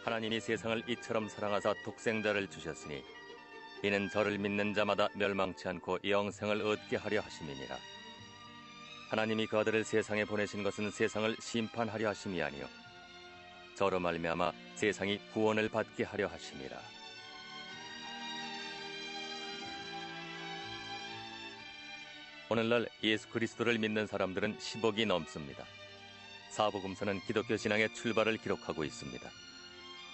하나님이 세상을 이처럼 사랑하사 독생자를 주셨으니 이는 저를 믿는 자마다 멸망치 않고 영생을 얻게 하려 하심이니라. 하나님이 그 아들을 세상에 보내신 것은 세상을 심판하려 하심이 아니요 저로 말미암아 세상이 구원을 받게 하려 하심이라. 오늘날 예수 그리스도를 믿는 사람들은 10억이 넘습니다. 사복음서는 기독교 신앙의 출발을 기록하고 있습니다.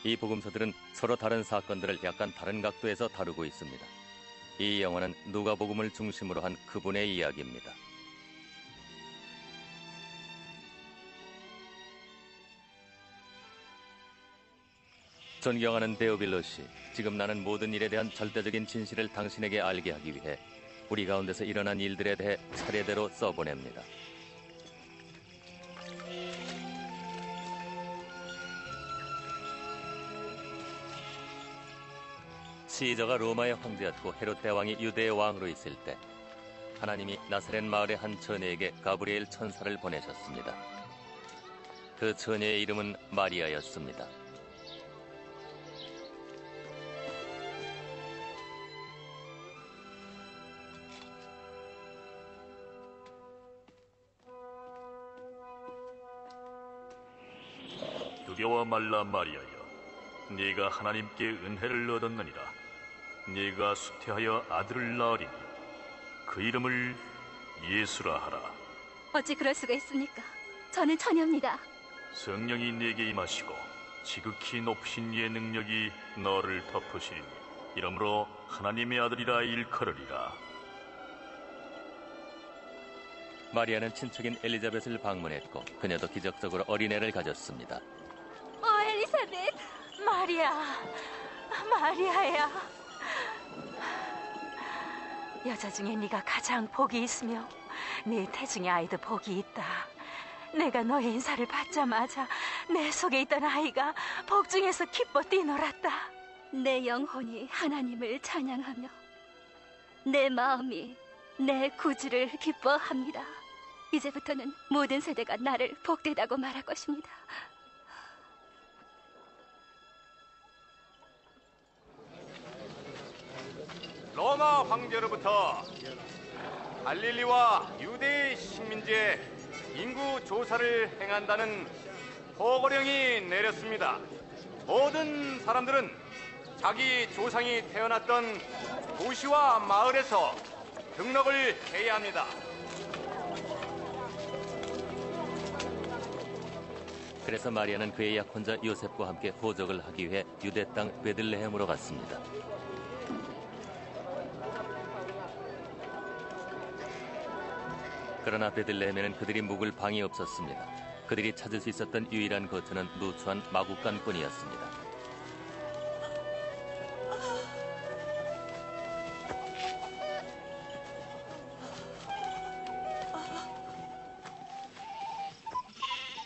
이 복음서들은 서로 다른 사건들을 약간 다른 각도에서 다루고 있습니다. 이 영화는 누가복음을 중심으로 한 그분의 이야기입니다. 존경하는 데오빌로 씨, 지금 나는 모든 일에 대한 절대적인 진실을 당신에게 알게 하기 위해 우리 가운데서 일어난 일들에 대해 차례대로 써보냅니다. 시저가 로마의 황제였고 헤롯 대왕이 유대의 왕으로 있을 때 하나님이 나사렛 마을의 한 처녀에게 가브리엘 천사를 보내셨습니다. 그 처녀의 이름은 마리아였습니다. 두려워 말라 마리아여, 네가 하나님께 은혜를 얻었느니라. 네가 수태하여 아들을 낳으리니 그 이름을 예수라 하라. 어찌 그럴 수가 있습니까? 저는 처녀입니다. 성령이 네게 임하시고 지극히 높으신 이의 능력이 너를 덮으시리니 이러므로 하나님의 아들이라 일컬으리라. 마리아는 친척인 엘리자벳을 방문했고 그녀도 기적적으로 어린애를 가졌습니다. 엘리사벳! 마리아야. 여자 중에 네가 가장 복이 있으며 네 태중의 아이도 복이 있다. 내가 너의 인사를 받자마자 내 속에 있던 아이가 복중에서 기뻐 뛰놀았다. 내 영혼이 하나님을 찬양하며 내 마음이 내 구주를 기뻐합니다. 이제부터는 모든 세대가 나를 복되다고 말할 것입니다. 로마 황제로부터 갈릴리와 유대의 식민지에 인구 조사를 행한다는 보고령이 내렸습니다. 모든 사람들은 자기 조상이 태어났던 도시와 마을에서 등록을 해야 합니다. 그래서 마리아는 그의 약혼자 요셉과 함께 호적을 하기 위해 유대 땅 베들레헴으로 갔습니다. 그러나 베들레헴에는 그들이 묵을 방이 없었습니다. 그들이 찾을 수 있었던 유일한 거처는 누추한 마구간뿐이었습니다.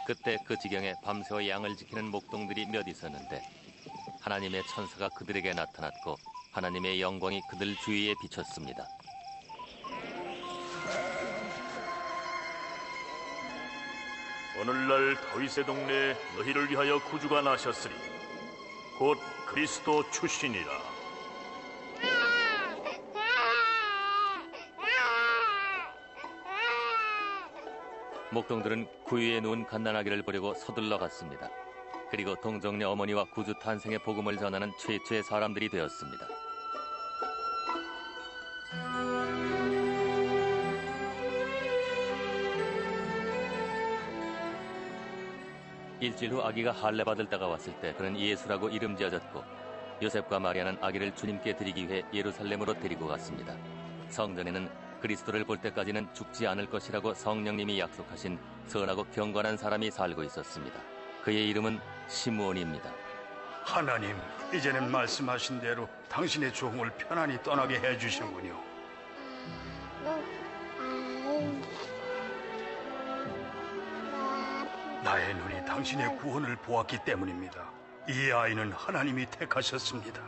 그때 그 지경에 밤새워 양을 지키는 목동들이 몇 있었는데 하나님의 천사가 그들에게 나타났고 하나님의 영광이 그들 주위에 비쳤습니다. 오늘날 다윗의 동네에 너희를 위하여 구주가 나셨으니 곧 그리스도 출신이라. 목동들은 구유에 누운 갓난아기를 보려고 서둘러 갔습니다. 그리고 동정녀 어머니와 구주 탄생의 복음을 전하는 최초의 사람들이 되었습니다. 일주일 후 아기가 할례 받을 때가 왔을 때 그는 예수라고 이름 지어졌고 요셉과 마리아는 아기를 주님께 드리기 위해 예루살렘으로 데리고 갔습니다. 성전에는 그리스도를 볼 때까지는 죽지 않을 것이라고 성령님이 약속하신 선하고 경건한 사람이 살고 있었습니다. 그의 이름은 시므온입니다. 하나님, 이제는 말씀하신 대로 당신의 종을 편안히 떠나게 해주신군요. 나의 눈이 당신의 구원을 보았기 때문입니다. 이 아이는 하나님이 택하셨습니다.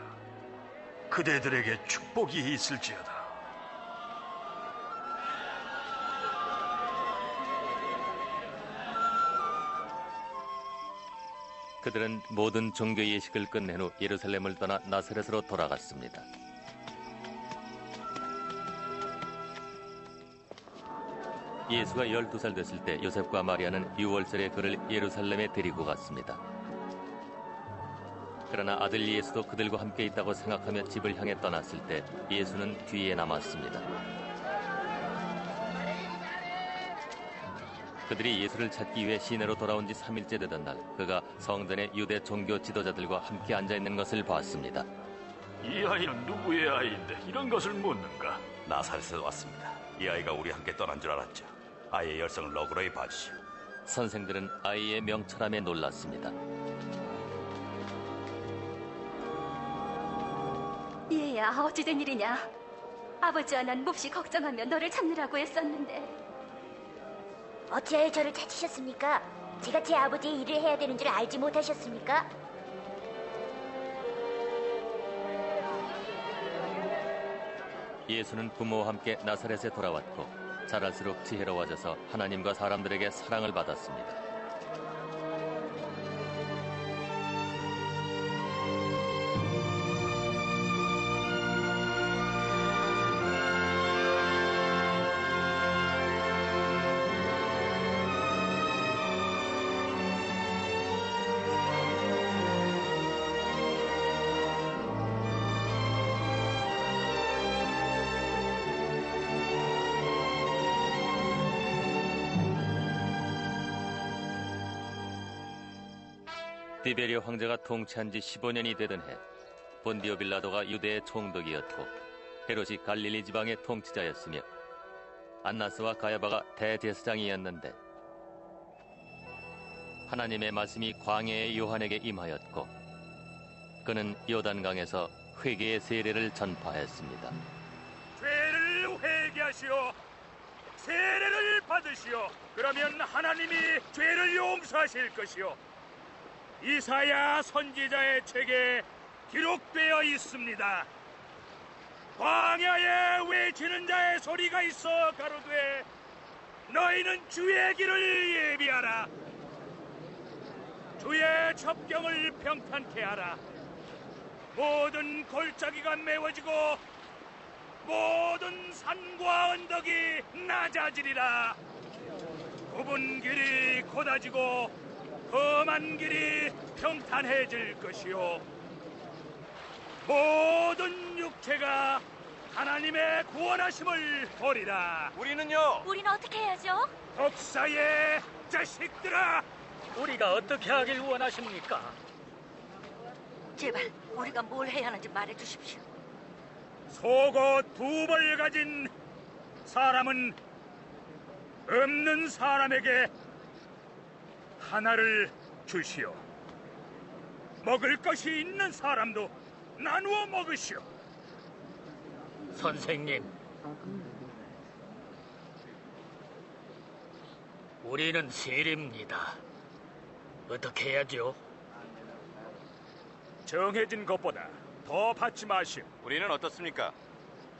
그대들에게 축복이 있을지어다. 그들은 모든 종교 예식을 끝낸 후 예루살렘을 떠나 나사렛으로 돌아갔습니다. 예수가 12살 됐을 때 요셉과 마리아는 유월절에 그를 예루살렘에 데리고 갔습니다. 그러나 아들 예수도 그들과 함께 있다고 생각하며 집을 향해 떠났을 때 예수는 뒤에 남았습니다. 그들이 예수를 찾기 위해 시내로 돌아온 지 3일째 되던 날, 그가 성전의 유대 종교 지도자들과 함께 앉아있는 것을 봤습니다. 이 아이는 누구의 아이인데 이런 것을 묻는가? 나사렛에서 왔습니다. 이 아이가 우리 함께 떠난 줄 알았죠. 아이의 열성을 너그러이 봐주시오. 선생들은 아이의 명철함에 놀랐습니다. 얘야, 어찌된 일이냐? 아버지와 난 몹시 걱정하며 너를 찾느라고 애썼는데. 어찌하여 저를 찾으셨습니까? 제가 제 아버지의 일을 해야 되는 줄 알지 못하셨습니까? 예수는 부모와 함께 나사렛에 돌아왔고 자랄수록 지혜로워져서 하나님과 사람들에게 사랑을 받았습니다. 디베리오 황제가 통치한 지 15년이 되던 해, 본디오 빌라도가 유대의 총독이었고 헤롯이 갈릴리 지방의 통치자였으며 안나스와 가야바가 대제사장이었는데, 하나님의 말씀이 광야의 요한에게 임하였고 그는 요단강에서 회개의 세례를 전파했습니다. 죄를 회개하시오. 세례를 받으시오. 그러면 하나님이 죄를 용서하실 것이오. 이사야 선지자의 책에 기록되어 있습니다. 광야에 외치는 자의 소리가 있어 가로되 너희는 주의 길을 예비하라. 주의 첩경을 평탄케 하라. 모든 골짜기가 메워지고 모든 산과 언덕이 낮아지리라. 좁은 길이 곧아지고 험한 길이 평탄해질 것이요 모든 육체가 하나님의 구원하심을 보리라. 우리는요? 우리는 어떻게 해야죠? 독사의 자식들아, 우리가 어떻게 하길 원하십니까? 제발 우리가 뭘 해야 하는지 말해주십시오. 속옷 2벌 가진 사람은 없는 사람에게 하나를 주시오. 먹을 것이 있는 사람도 나누어 먹으시오. 선생님, 우리는 세리입니다. 어떻게 해야죠? 정해진 것보다 더 받지 마시오. 우리는 어떻습니까?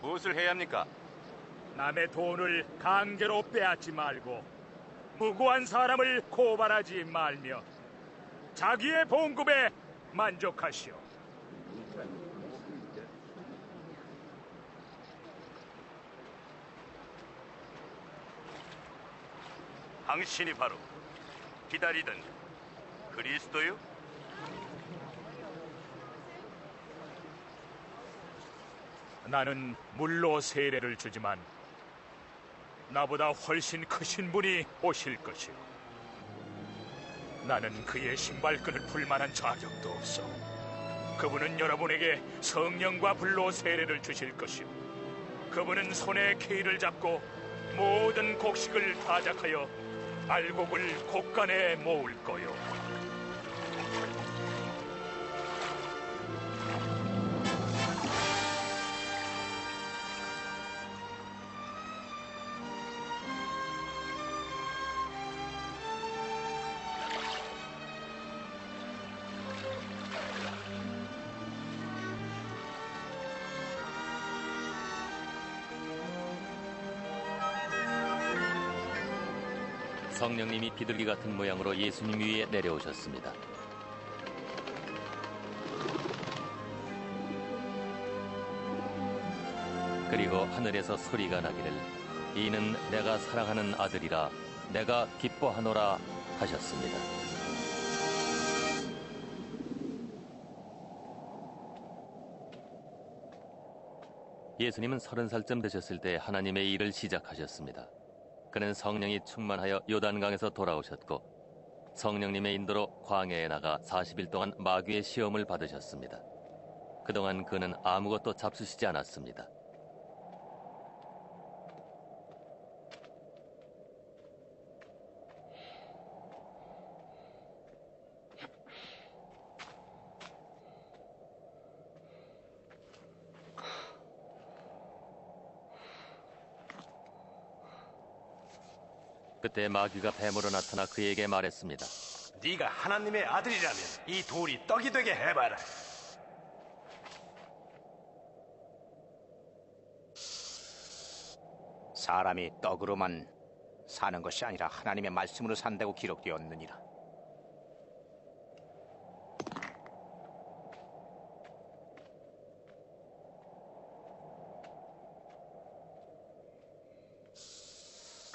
무엇을 해야 합니까? 남의 돈을 강제로 빼앗지 말고 무고한 사람을 고발하지 말며 자기의 봉급에 만족하시오. 당신이 바로 기다리던 그리스도요? 나는 물로 세례를 주지만 나보다 훨씬 크신 분이 오실 것이오. 나는 그의 신발끈을 풀 만한 자격도 없어. 그분은 여러분에게 성령과 불로 세례를 주실 것이오. 그분은 손에 케이를 잡고 모든 곡식을 타작하여 알곡을 곡간에 모을 거요. 성령님이 비둘기 같은 모양으로 예수님 위에 내려오셨습니다. 그리고 하늘에서 소리가 나기를 이는 내가 사랑하는 아들이라 내가 기뻐하노라 하셨습니다. 예수님은 30살쯤 되셨을 때 하나님의 일을 시작하셨습니다. 그는 성령이 충만하여 요단강에서 돌아오셨고 성령님의 인도로 광야에 나가 40일 동안 마귀의 시험을 받으셨습니다. 그동안 그는 아무것도 잡수시지 않았습니다. 그때 마귀가 뱀으로 나타나 그에게 말했습니다. 네가 하나님의 아들이라면 이 돌이 떡이 되게 해봐라. 사람이 떡으로만 사는 것이 아니라 하나님의 말씀으로 산다고 기록되었느니라.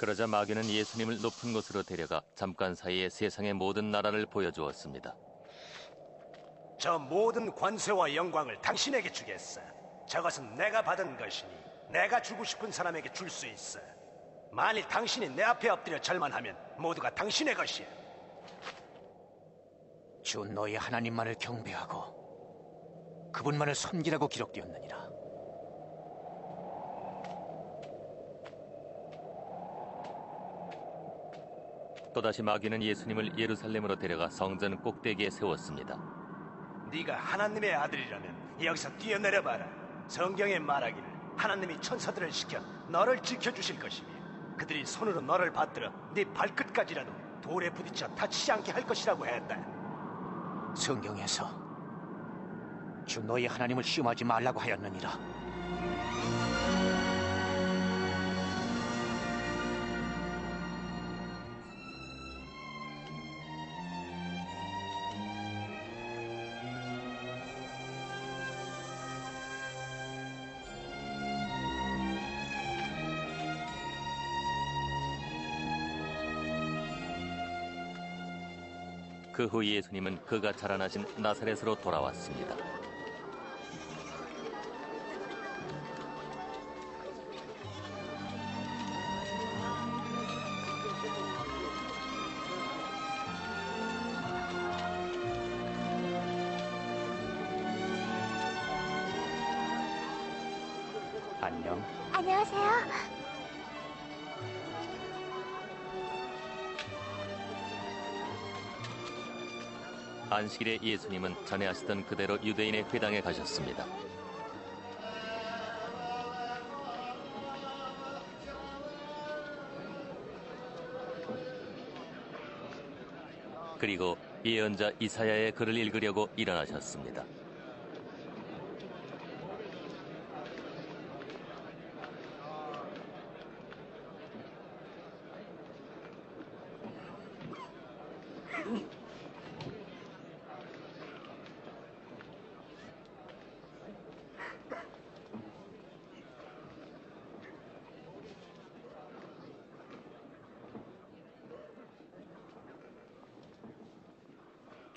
그러자 마귀는 예수님을 높은 곳으로 데려가 잠깐 사이에 세상의 모든 나라를 보여주었습니다. 저 모든 권세와 영광을 당신에게 주겠어. 저것은 내가 받은 것이니 내가 주고 싶은 사람에게 줄 수 있어. 만일 당신이 내 앞에 엎드려 절만하면 모두가 당신의 것이야. 주 너희 하나님만을 경배하고 그분만을 섬기라고 기록되었느니라. 또다시 마귀는 예수님을 예루살렘으로 데려가 성전 꼭대기에 세웠습니다. 네가 하나님의 아들이라면 여기서 뛰어내려봐라. 성경에 말하기를 하나님이 천사들을 시켜 너를 지켜주실 것이며 그들이 손으로 너를 받들어 네 발끝까지라도 돌에 부딪혀 다치지 않게 할 것이라고 했다. 성경에서 주 너희 하나님을 시험하지 말라고 하였느니라. 그 후 예수님은 그가 자라나신 나사렛으로 돌아왔습니다. 안녕. 안녕하세요. 안식일에 예수님은 전에 하시던 그대로 유대인의 회당에 가셨습니다. 그리고 예언자 이사야의 글을 읽으려고 일어나셨습니다.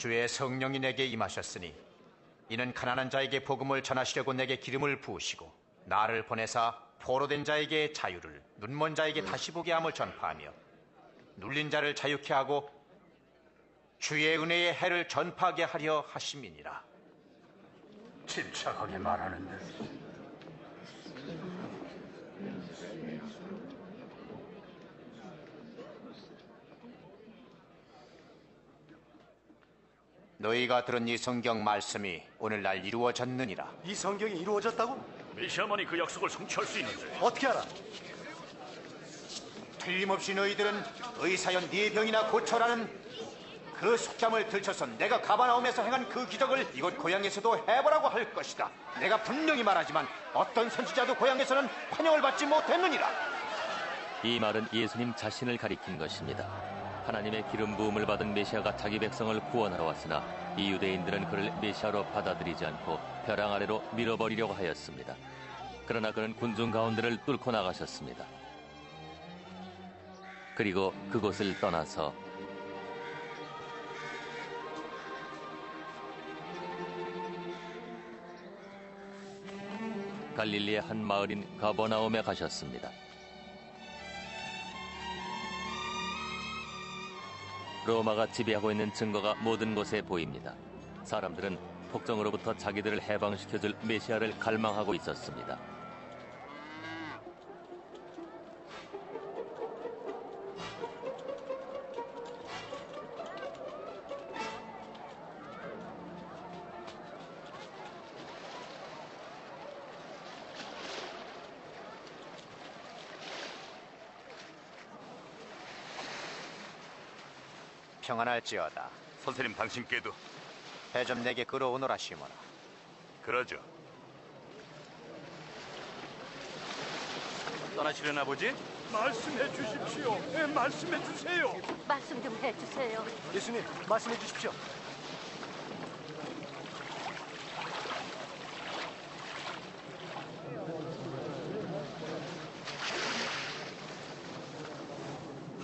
주의 성령이 내게 임하셨으니 이는 가난한 자에게 복음을 전하시려고 내게 기름을 부으시고 나를 보내사 포로된 자에게 자유를 눈먼 자에게 다시 보게 함을 전파하며 눌린 자를 자유케 하고 주의 은혜의 해를 전파하게 하려 하심이니라. 침착하게 말하는데 너희가 들은 이 성경 말씀이 오늘날 이루어졌느니라. 이 성경이 이루어졌다고? 메시아만이 그 약속을 성취할 수 있는데 어떻게 알아? 틀림없이 너희들은 의사연 네 병이나 고쳐라는 그 속담을 들춰서 내가 가버나움에서 행한 그 기적을 이곳 고향에서도 해보라고 할 것이다. 내가 분명히 말하지만 어떤 선지자도 고향에서는 환영을 받지 못했느니라. 이 말은 예수님 자신을 가리킨 것입니다. 하나님의 기름 부음을 받은 메시아가 자기 백성을 구원하러 왔으나 이 유대인들은 그를 메시아로 받아들이지 않고 벼랑 아래로 밀어버리려고 하였습니다. 그러나 그는 군중 가운데를 뚫고 나가셨습니다. 그리고 그곳을 떠나서 갈릴리의 한 마을인 가버나움에 가셨습니다. 로마가 지배하고 있는 증거가 모든 곳에 보입니다. 사람들은 폭정으로부터 자기들을 해방시켜줄 메시아를 갈망하고 있었습니다. 평안할지어다. 선생님 당신께도. 배 좀 내게 끌어오너라 시몬아. 그러죠. 떠나시려나 보지? 말씀해 주십시오. 말씀해 주세요. 말씀 좀 해주세요. 예수님, 말씀해 주십시오.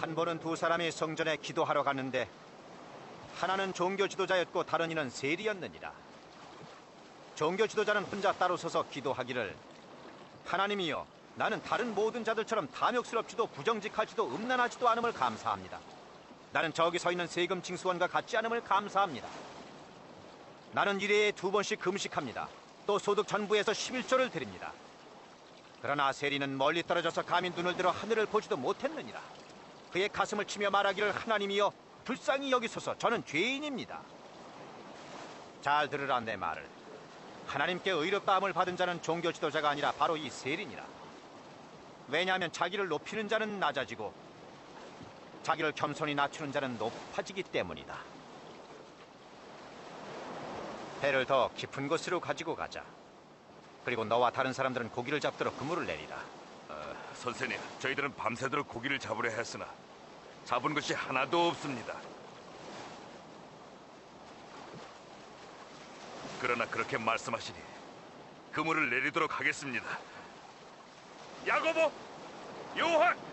한 번은 두 사람이 성전에 기도하러 갔는데 하나는 종교 지도자였고 다른 이는 세리였느니라. 종교 지도자는 혼자 따로 서서 기도하기를, 하나님이여, 나는 다른 모든 자들처럼 탐욕스럽지도 부정직할지도 음란하지도 않음을 감사합니다. 나는 저기 서 있는 세금 징수원과 같지 않음을 감사합니다. 나는 일회에 2번씩 금식합니다. 또 소득 전부에서 11조를 드립니다. 그러나 세리는 멀리 떨어져서 감히 눈을 들어 하늘을 보지도 못했느니라. 그의 가슴을 치며 말하기를, 하나님이여, 불쌍히 여기소서, 저는 죄인입니다. 잘 들으라 내 말을. 하나님께 의롭다함을 받은 자는 종교 지도자가 아니라 바로 이 세리니라. 왜냐하면 자기를 높이는 자는 낮아지고 자기를 겸손히 낮추는 자는 높아지기 때문이다. 배를 더 깊은 곳으로 가지고 가자. 그리고 너와 다른 사람들은 고기를 잡도록 그물을 내리라. 선생님, 저희들은 밤새도록 고기를 잡으려 했으나 잡은 것이 하나도 없습니다. 그러나 그렇게 말씀하시니 그물을 내리도록 하겠습니다. 야고보, 요한!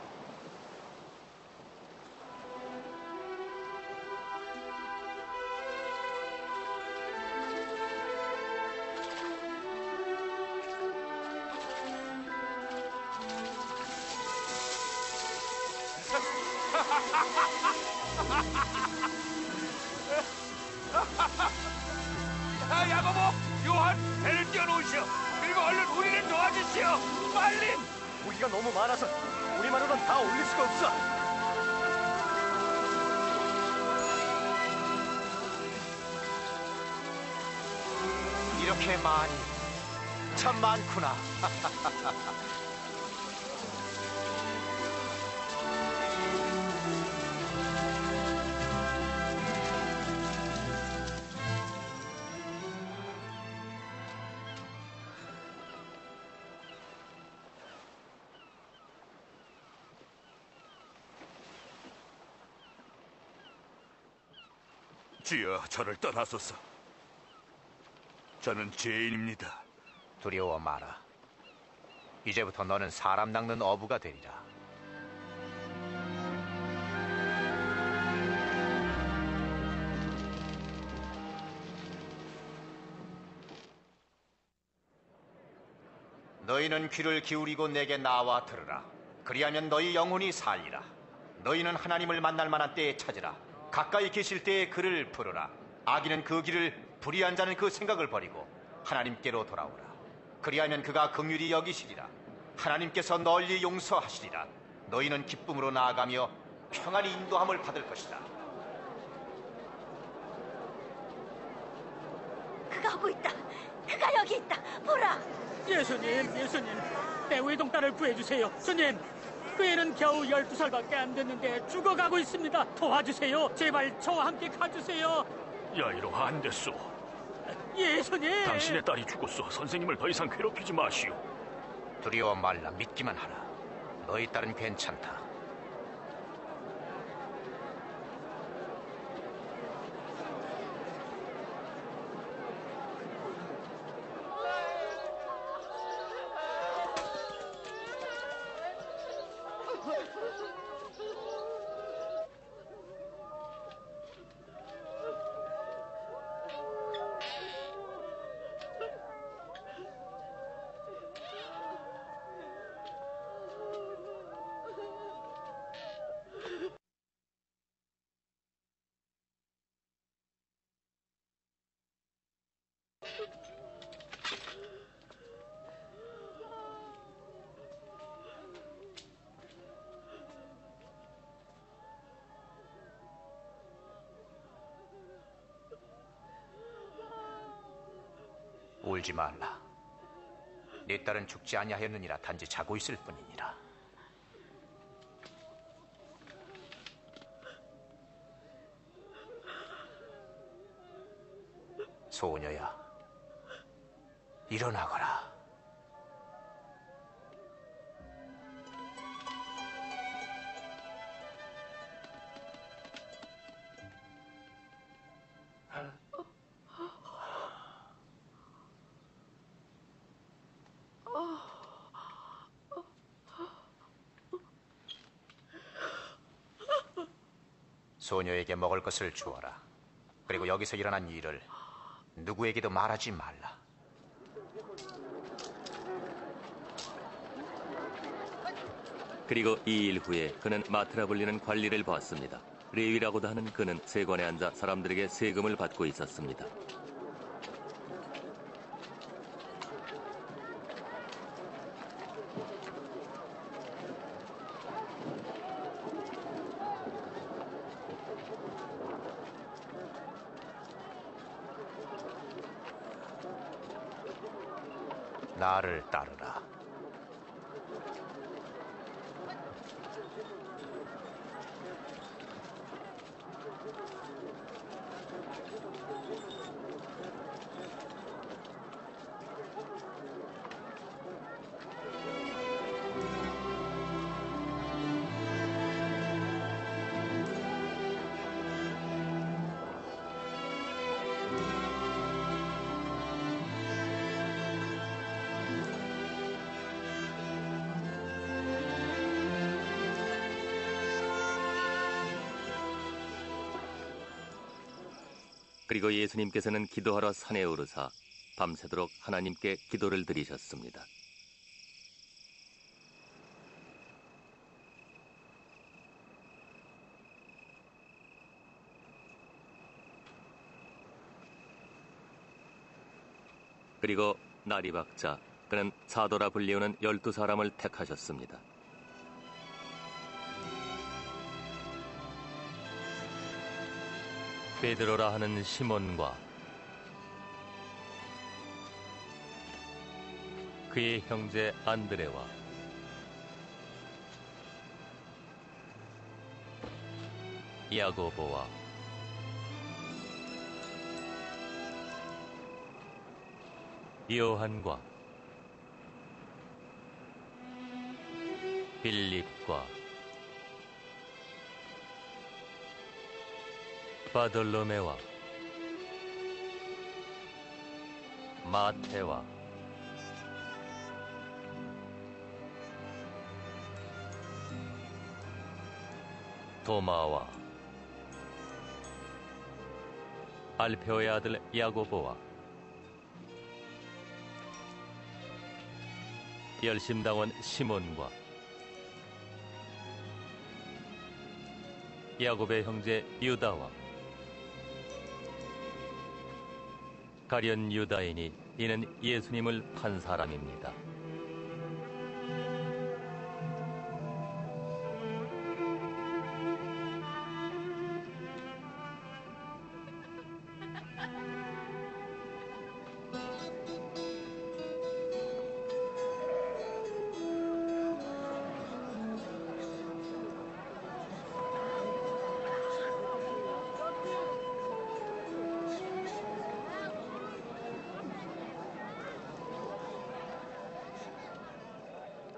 야고보, 요한, 배를 띄워놓으시오. 그리고 얼른 우리를 도와주시오. 빨리! 고기가 너무 많아서 우리만으로는 다 올릴 수가 없어. 이렇게 많이, 참 많구나. 주여, 저를 떠나소서. 저는 죄인입니다. 두려워 마라. 이제부터 너는 사람 낚는 어부가 되리라. 너희는 귀를 기울이고 내게 나와 들으라. 그리하면 너희 영혼이 살리라. 너희는 하나님을 만날 만한 때에 찾으라. 가까이 계실 때에 그를 부르라. 악인은 그 길을, 불의한 자는 그 생각을 버리고 하나님께로 돌아오라. 그리하면 그가 긍휼히 여기시리라. 하나님께서 널리 용서하시리라. 너희는 기쁨으로 나아가며 평안히 인도함을 받을 것이다. 그가 오고 있다. 그가 여기 있다. 보라. 예수님, 내 외동딸을 구해주세요. 주님, 그 애는 겨우 12살밖에 안 됐는데 죽어가고 있습니다. 도와주세요. 제발 저와 함께 가주세요. 야이로 안 됐소. 예수님! 당신의 딸이 죽었소. 선생님을 더 이상 괴롭히지 마시오. 두려워 말라. 믿기만 하라. 너희 딸은 괜찮다. 울지 말라. 네 딸은 죽지 아니하였느니라. 단지 자고 있을 뿐이니라. 소녀야, 일어나거라. 소녀에게 먹을 것을 주어라. 그리고 여기서 일어난 일을 누구에게도 말하지 말라. 그리고 2일 후에 그는 마트라 불리는 관리를 보았습니다. 레위라고도 하는 그는 세관에 앉아 사람들에게 세금을 받고 있었습니다. 나를 따르라. 그리고 예수님께서는 기도하러 산에 오르사 밤새도록 하나님께 기도를 드리셨습니다. 그리고 날이 밝자 그는 사도라 불리우는 12사람을 택하셨습니다. 베드로라 하는 시몬과 그의 형제 안드레와 야고보와 요한과 빌립과 바돌로메와 마테와 도마와 알페오의 아들 야고보와 열심당원 시몬과 야곱의 형제 유다와 가룟 유다이니 이는 예수님을 판 사람입니다.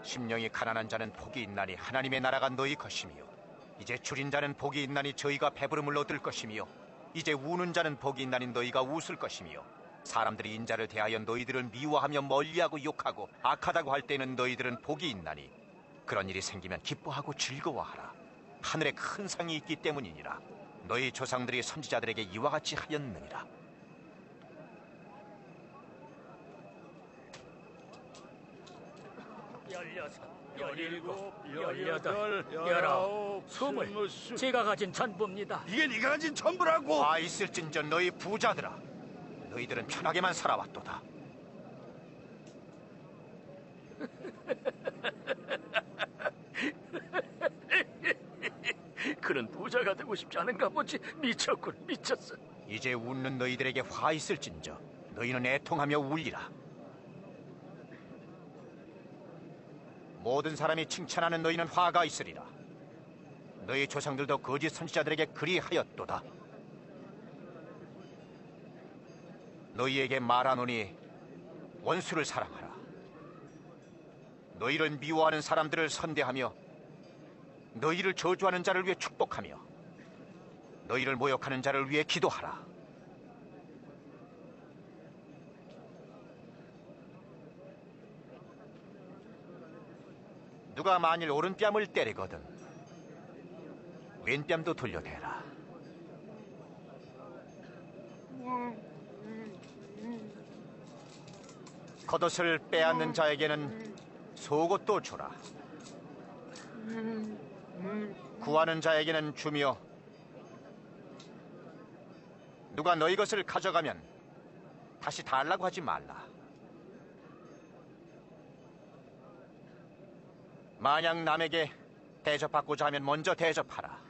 심령이 가난한 자는 복이 있나니 하나님의 나라가 너희 것이며, 이제 줄인 자는 복이 있나니 저희가 배부름을 얻을 것이며, 이제 우는 자는 복이 있나니 너희가 웃을 것이며, 사람들이 인자를 대하여 너희들을 미워하며 멀리하고 욕하고 악하다고 할 때는 너희들은 복이 있나니 그런 일이 생기면 기뻐하고 즐거워하라. 하늘에 큰 상이 있기 때문이니라. 너희 조상들이 선지자들에게 이와 같이 하였느니라. 열일곱, 열여덟, 열아홉, 스물. 제가 가진 전부입니다. 이게 네가 가진 전부라고. 와 있을진저 너희 부자들아, 너희들은 편하게만 살아왔도다. 그는 부자가 되고 싶지 않은가 보지. 미쳤군, 미쳤어. 이제 웃는 너희들에게 화 있을진저 너희는 애통하며 울리라. 모든 사람이 칭찬하는 너희는 화가 있으리라. 너희 조상들도 거짓 선지자들에게 그리하였도다. 너희에게 말하노니 원수를 사랑하라. 너희를 미워하는 사람들을 선대하며 너희를 저주하는 자를 위해 축복하며 너희를 모욕하는 자를 위해 기도하라. 누가 만일 오른뺨을 때리거든 왼뺨도 돌려대라. 겉옷을 빼앗는 자에게는 속옷도 주라. 구하는 자에게는 주며 누가 너희 것을 가져가면 다시 달라고 하지 말라. 만약 남에게 대접받고자 하면 먼저 대접하라.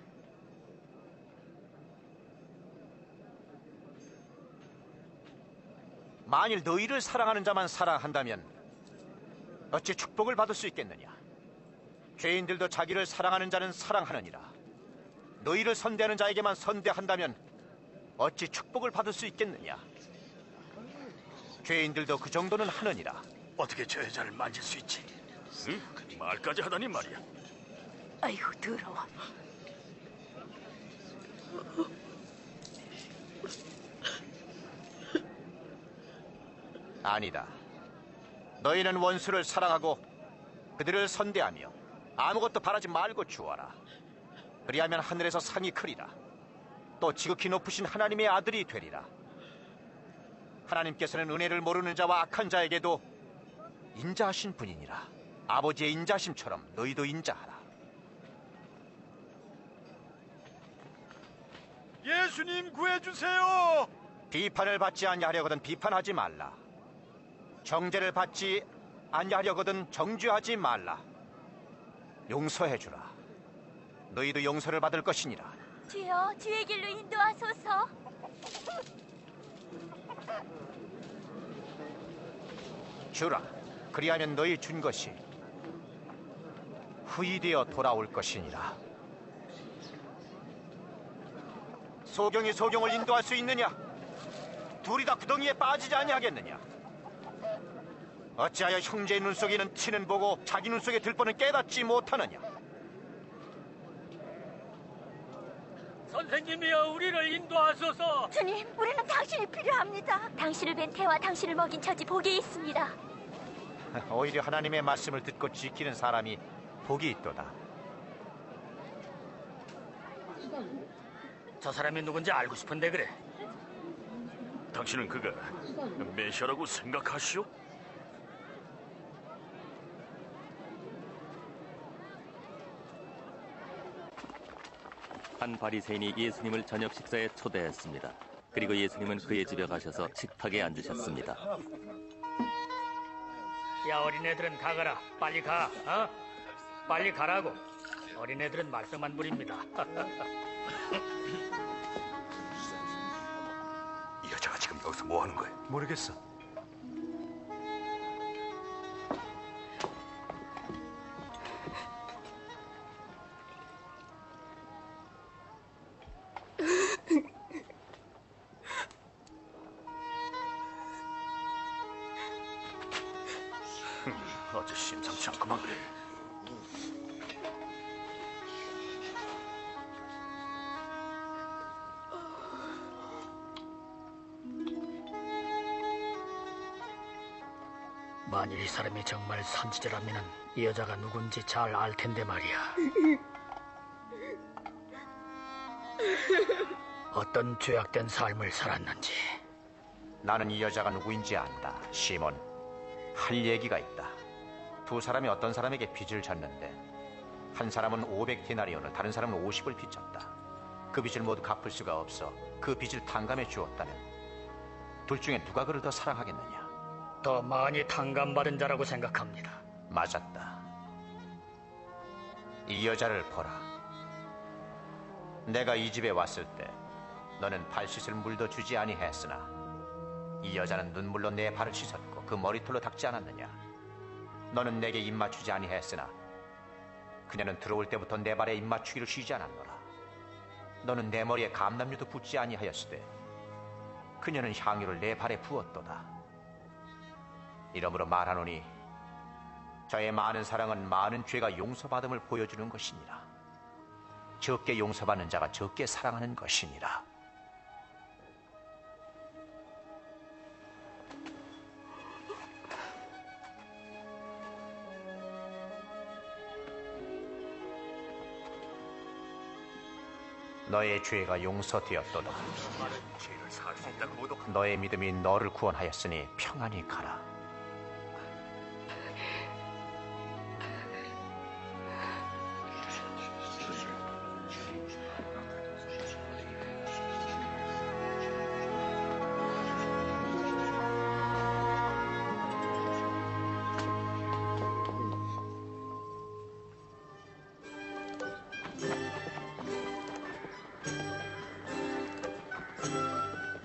만일 너희를 사랑하는 자만 사랑한다면 어찌 축복을 받을 수 있겠느냐? 죄인들도 자기를 사랑하는 자는 사랑하느니라. 너희를 선대하는 자에게만 선대한다면 어찌 축복을 받을 수 있겠느냐? 죄인들도 그 정도는 하느니라. 어떻게 저 여자를 만질 수 있지? 응? 말까지 하다니 말이야. 아이고 더러워. 아니다. 너희는 원수를 사랑하고 그들을 선대하며 아무것도 바라지 말고 주어라. 그리하면 하늘에서 상이 크리라. 또 지극히 높으신 하나님의 아들이 되리라. 하나님께서는 은혜를 모르는 자와 악한 자에게도 인자하신 분이니라. 아버지의 인자심처럼 너희도 인자하라. 예수님 구해주세요. 비판을 받지 아니하려거든 비판하지 말라. 정죄를 받지 아니하려거든 정죄하지 말라. 용서해주라. 너희도 용서를 받을 것이니라. 주여, 주의 길로 인도하소서. 주라. 그리하면 너희 준 것이 후이되어 돌아올 것이니라. 소경이 소경을 인도할 수 있느냐? 둘이 다 구덩이에 빠지지 아니하겠느냐? 어찌하여 형제의 눈 속에 있는 티는 보고 자기 눈 속에 들 뻔은 깨닫지 못하느냐? 선생님이여 우리를 인도하소서. 주님, 우리는 당신이 필요합니다. 당신을 뵌 태와 당신을 먹인 처지 복이 있습니다. 오히려 하나님의 말씀을 듣고 지키는 사람이 복이 있도다. 저 사람이 누군지 알고 싶은데 그래. 당신은 그가 메시아라고 생각하시오? 한 바리새인이 예수님을 저녁 식사에 초대했습니다. 그리고 예수님은 그의 집에 가셔서 식탁에 앉으셨습니다. 야 어린애들은 가거라. 빨리 가. 어? 빨리 가라고. 어린애들은 말썽만 부립니다. 이 여자가 지금 여기서 뭐 하는 거야? 모르겠어. 어째 심상치 않구만 그래. 만일 이 사람이 정말 선지자라면 이 여자가 누군지 잘 알 텐데 말이야. 어떤 죄악된 삶을 살았는지. 나는 이 여자가 누구인지 안다. 시몬, 할 얘기가 있다. 두 사람이 어떤 사람에게 빚을 졌는데 한 사람은 500데나리온을 다른 사람은 50을 빚졌다. 그 빚을 모두 갚을 수가 없어 그 빚을 탕감해 주었다면 둘 중에 누가 그를 더 사랑하겠느냐? 더 많이 탕감받은 자라고 생각합니다. 맞았다. 이 여자를 보라. 내가 이 집에 왔을 때 너는 발 씻을 물도 주지 아니했으나 이 여자는 눈물로 내 발을 씻었고 그 머리털로 닦지 않았느냐? 너는 내게 입 맞추지 아니하였으나 그녀는 들어올 때부터 내 발에 입 맞추기를 쉬지 않았노라. 너는 내 머리에 감람류도 붓지 아니하였으되 그녀는 향유를 내 발에 부었도다. 이러므로 말하노니 저의 많은 사랑은 많은 죄가 용서받음을 보여주는 것이니라. 적게 용서받는 자가 적게 사랑하는 것이니라. 너의 죄가 용서되었도다. 죄를 사할 수 있다고 모독. 너의 믿음이 너를 구원하였으니 평안히 가라.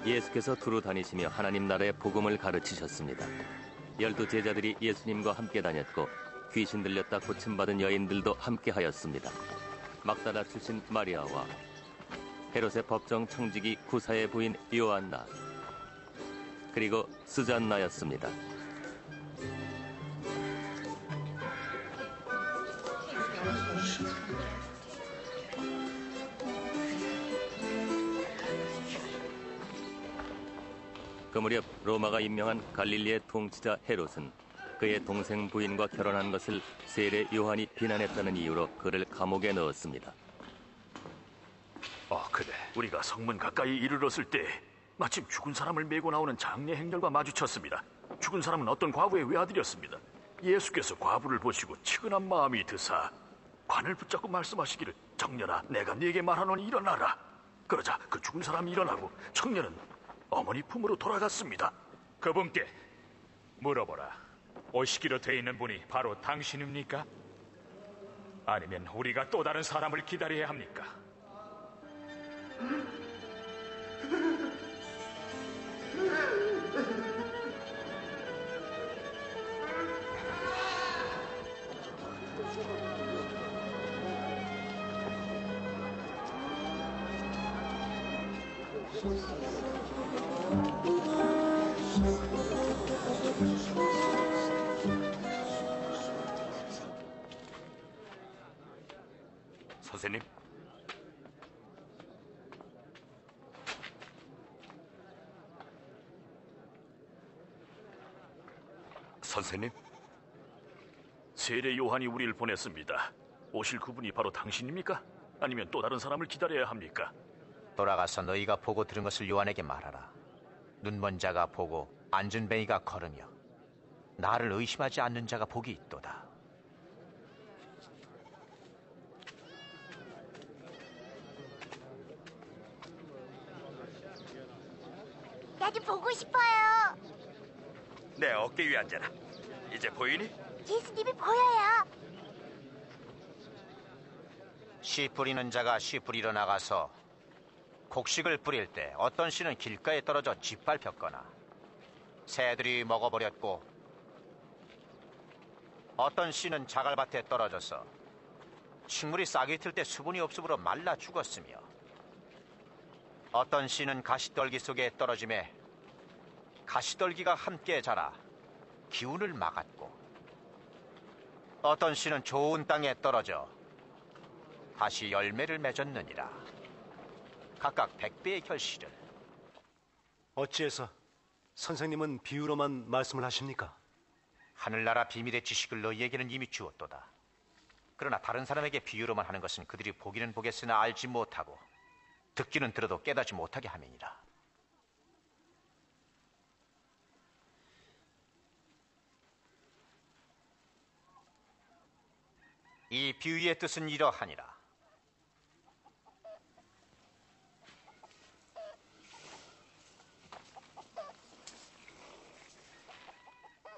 예수께서 두루 다니시며 하나님 나라의 복음을 가르치셨습니다. 12 제자들이 예수님과 함께 다녔고 귀신 들렸다 고침받은 여인들도 함께 하였습니다. 막달라 출신 마리아와 헤롯의 법정 청지기 구사의 부인 요한나, 그리고 스잔나였습니다. 그 무렵 로마가 임명한 갈릴리의 통치자 헤롯은 그의 동생 부인과 결혼한 것을 세례 요한이 비난했다는 이유로 그를 감옥에 넣었습니다. 그래. 우리가 성문 가까이 이르렀을 때 마침 죽은 사람을 메고 나오는 장례 행렬과 마주쳤습니다. 죽은 사람은 어떤 과부의 외아들이었습니다. 예수께서 과부를 보시고 치근한 마음이 드사 관을 붙잡고 말씀하시기를, 청년아, 내가 네게 말하노니 일어나라. 그러자 그 죽은 사람이 일어나고 청년은 어머니 품으로 돌아갔습니다. 그분께 물어보라. 오시기로 돼 있는 분이 바로 당신입니까? 아니면 우리가 또 다른 사람을 기다려야 합니까? 선생님, 선생님, 세례 요한이 우리를 보냈습니다. 오실 그분이 바로 당신입니까? 아니면 또 다른 사람을 기다려야 합니까? 돌아가서 너희가 보고 들은 것을 요한에게 말하라. 눈먼 자가 보고 앉은 뱅이가 걸으며 나를 의심하지 않는 자가 복이 있도다. 나도 보고 싶어요. 내 어깨 위에 앉아라. 이제 보이니? 예수님이 보여요. 씨 뿌리는 자가 씨 뿌리러 나가서 곡식을 뿌릴 때 어떤 씨는 길가에 떨어져 짓밟혔거나 새들이 먹어버렸고, 어떤 씨는 자갈밭에 떨어져서 식물이 싹이 틀 때 수분이 없으므로 말라 죽었으며, 어떤 씨는 가시떨기 속에 떨어짐에 가시떨기가 함께 자라 기운을 막았고, 어떤 씨는 좋은 땅에 떨어져 다시 열매를 맺었느니라. 각각 100배의 결실을. 어찌해서 선생님은 비유로만 말씀을 하십니까? 하늘나라 비밀의 지식을 너희에게는 이미 주었도다. 그러나 다른 사람에게 비유로만 하는 것은 그들이 보기는 보겠으나 알지 못하고 듣기는 들어도 깨닫지 못하게 함이니라. 이 비유의 뜻은 이러하니라.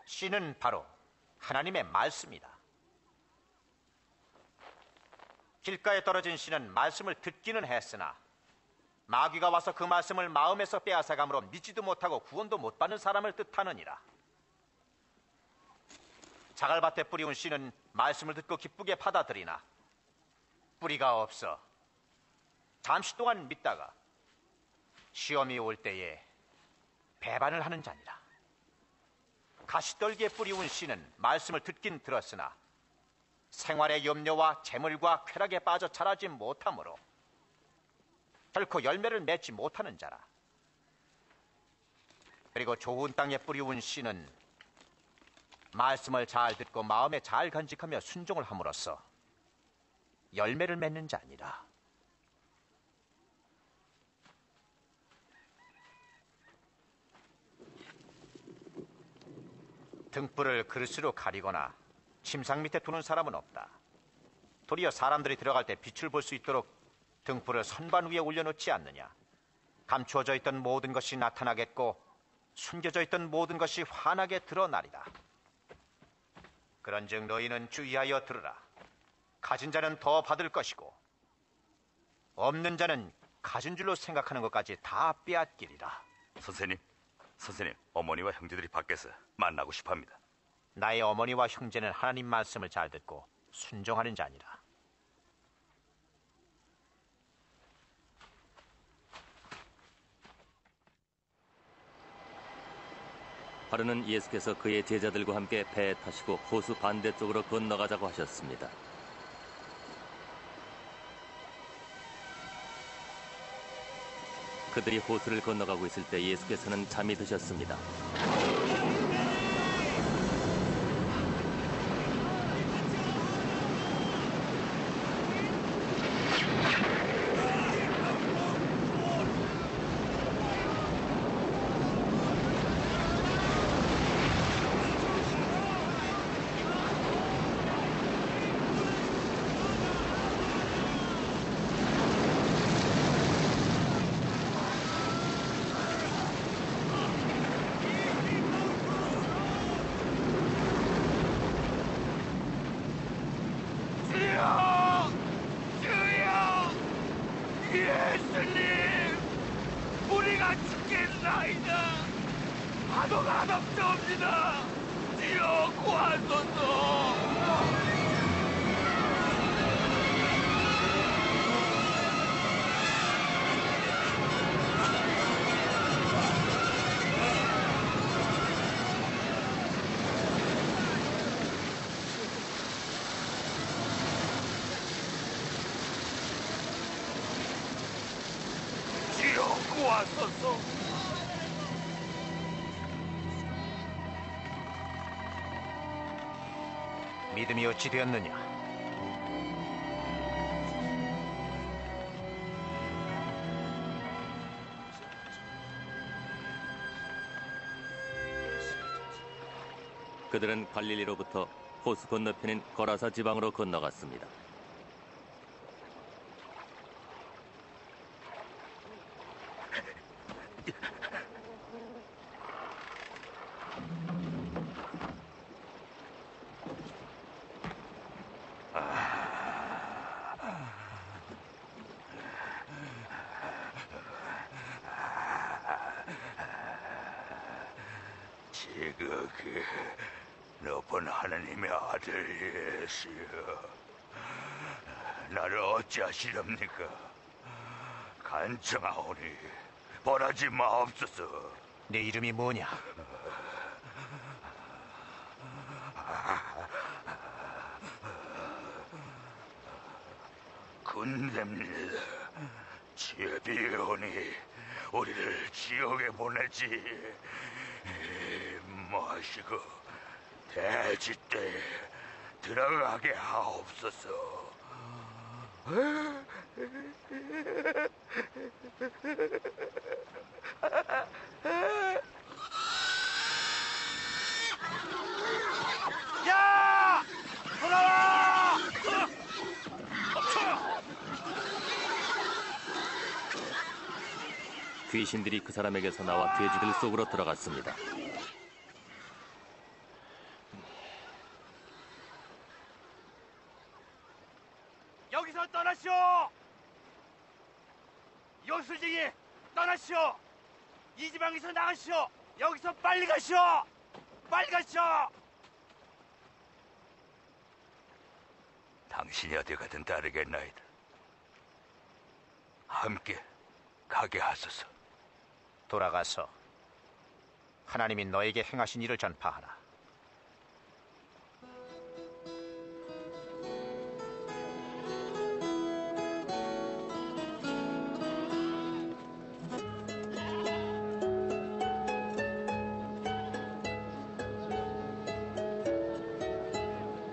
씨는 바로 하나님의 말씀이다. 길가에 떨어진 씨는 말씀을 듣기는 했으나 마귀가 와서 그 말씀을 마음에서 빼앗아감으로 믿지도 못하고 구원도 못 받는 사람을 뜻하느니라. 자갈밭에 뿌리운 씨는 말씀을 듣고 기쁘게 받아들이나 뿌리가 없어 잠시 동안 믿다가 시험이 올 때에 배반을 하는 자니라. 가시떨기에 뿌리운 씨는 말씀을 듣긴 들었으나 생활의 염려와 재물과 쾌락에 빠져 자라지 못하므로 결코 열매를 맺지 못하는 자라. 그리고 좋은 땅에 뿌리운 씨는 말씀을 잘 듣고 마음에 잘 간직하며 순종을 함으로써 열매를 맺는 자니라. 등불을 그릇으로 가리거나 침상 밑에 두는 사람은 없다. 도리어 사람들이 들어갈 때 빛을 볼 수 있도록 등불을 선반 위에 올려놓지 않느냐. 감추어져 있던 모든 것이 나타나겠고 숨겨져 있던 모든 것이 환하게 드러나리라. 그런즉 너희는 주의하여 들으라. 가진 자는 더 받을 것이고 없는 자는 가진 줄로 생각하는 것까지 다 빼앗기리라. 선생님, 어머니와 형제들이 밖에서 만나고 싶어합니다. 나의 어머니와 형제는 하나님 말씀을 잘 듣고 순종하는 자니라. 하루는 예수께서 그의 제자들과 함께 배에 타시고 호수 반대쪽으로 건너가자고 하셨습니다. 그들이 호수를 건너가고 있을 때 예수께서는 잠이 드셨습니다. 예수님, 우리가 죽겠나이다. 파도가 넘쳐옵니다. 주여 구하소서. 구하소서. 믿음이 어찌 되었느냐? 그들은 갈릴리로부터 호수 건너편인 거라사 지방으로 건너갔습니다. 지극히 높은 하나님의 아들 예수여, 나를 어찌하시렵니까? 간청하오니 벌하지 마옵소서. 네 이름이 뭐냐? 군대입니다. 제비오니 우리를 지옥에 보내지 마시고 대지대에 들어가게 하옵소서. 야! 돌아와! 귀신들이 그 사람에게서 나와 돼지들 속으로 들어갔습니다. 여기서 떠나시오! 요술쟁이 나가시오. 이 지방에서 나가시오. 여기서 빨리 가시오. 빨리 가시오. 당신이 어디 가든 따르겠나이다. 함께 가게 하소서. 돌아가서 하나님이 너에게 행하신 일을 전파하라.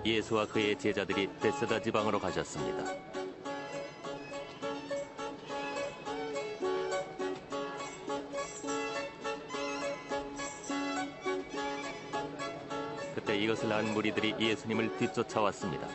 예수와 그의 제자들이 베세다 지방으로 가셨습니다. 그때 이것을 안 무리들이 예수님을 뒤쫓아왔습니다.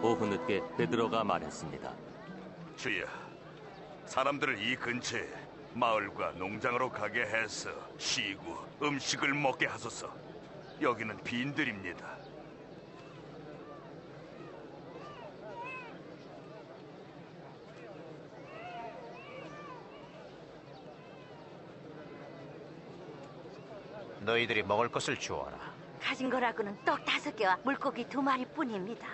오후 늦게 베드로가 말했습니다. 주여, 사람들을 이 근처에 마을과 농장으로 가게 해서 쉬고 음식을 먹게 하소서. 여기는 빈들입니다. 너희들이 먹을 것을 주어라. 가진 거라고는 떡 5개와 물고기 2마리뿐입니다.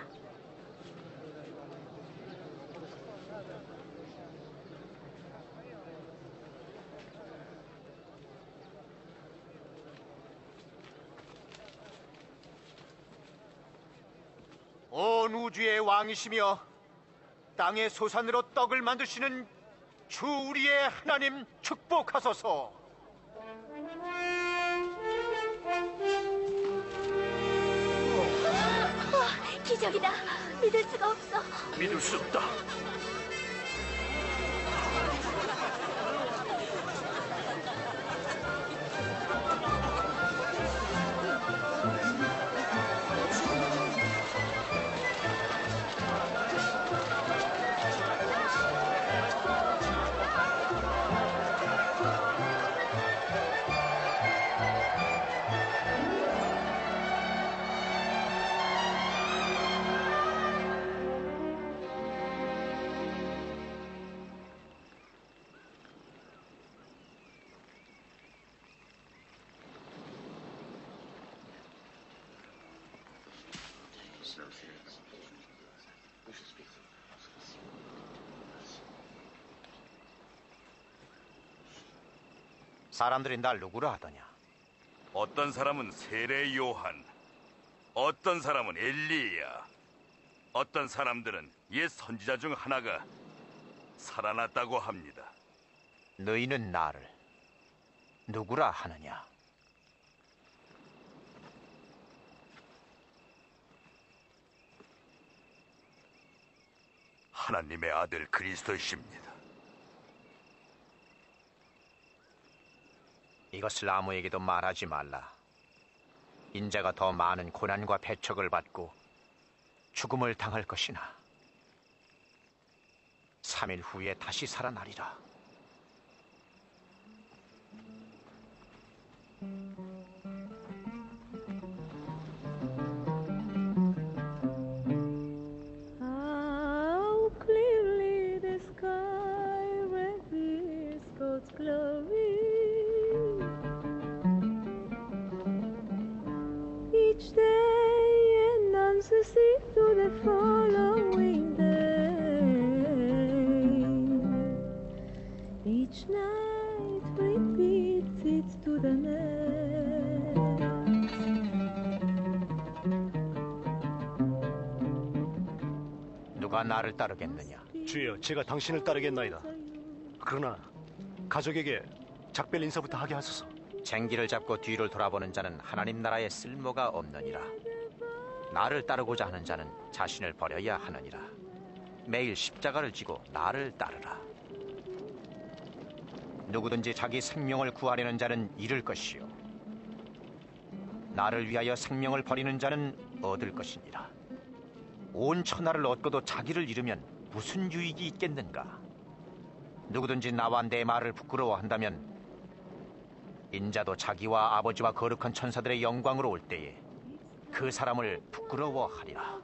온 우주의 왕이시며 땅의 소산으로 떡을 만드시는 주 우리의 하나님 축복하소서. 기적이다. 믿을 수가 없어. 믿을 수 없다. 사람들이 날 누구라 하더냐? 어떤 사람은 세례 요한, 어떤 사람은 엘리야, 어떤 사람들은 옛 선지자 중 하나가 살아났다고 합니다. 너희는 나를 누구라 하느냐? 하나님의 아들 그리스도이십니다. 이것을 아무에게도 말하지 말라. 인자가 더 많은 고난과 배척을 받고 죽음을 당할 것이나 3일 후에 다시 살아나리라. How clearly the sky reveals God's glory. Each day announces it to the following day. Each night repeats it to the next. 누가 나를 따르겠느냐? 주여, 제가 당신을 따르겠나이다. 그러나 가족에게 작별 인사부터 하게 하소서. 쟁기를 잡고 뒤를 돌아보는 자는 하나님 나라에 쓸모가 없느니라. 나를 따르고자 하는 자는 자신을 버려야 하느니라. 매일 십자가를 지고 나를 따르라. 누구든지 자기 생명을 구하려는 자는 잃을 것이요 나를 위하여 생명을 버리는 자는 얻을 것이니라. 온 천하를 얻고도 자기를 잃으면 무슨 유익이 있겠는가? 누구든지 나와 내 말을 부끄러워한다면 인자도 자기와 아버지와 거룩한 천사들의 영광으로 올 때에 그 사람을 부끄러워하리라.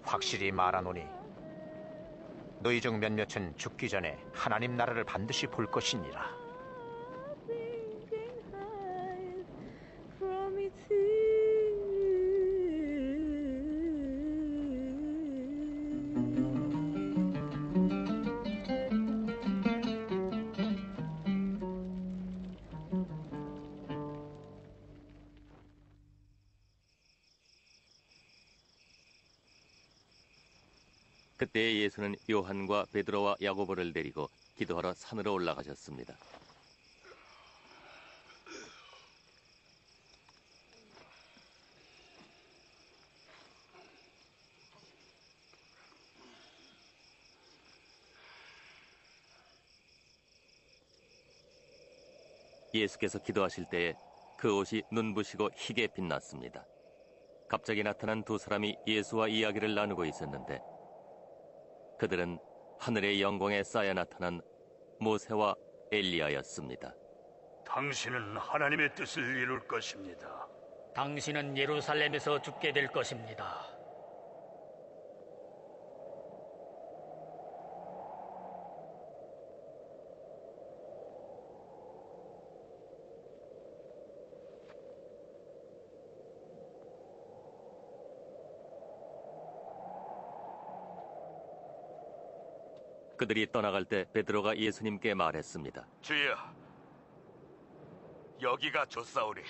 확실히 말하노니 너희 중 몇몇은 죽기 전에 하나님 나라를 반드시 볼 것이니라. 그때 예수는 요한과 베드로와 야고보를 데리고 기도하러 산으로 올라가셨습니다. 예수께서 기도하실 때에 그 옷이 눈부시고 희게 빛났습니다. 갑자기 나타난 두 사람이 예수와 이야기를 나누고 있었는데 그들은 하늘의 영광에 쌓여 나타난 모세와 엘리야였습니다. 당신은 하나님의 뜻을 이룰 것입니다. 당신은 예루살렘에서 죽게 될 것입니다. 그들이 떠나갈 때 베드로가 예수님께 말했습니다. 주여, 여기가 좋사오니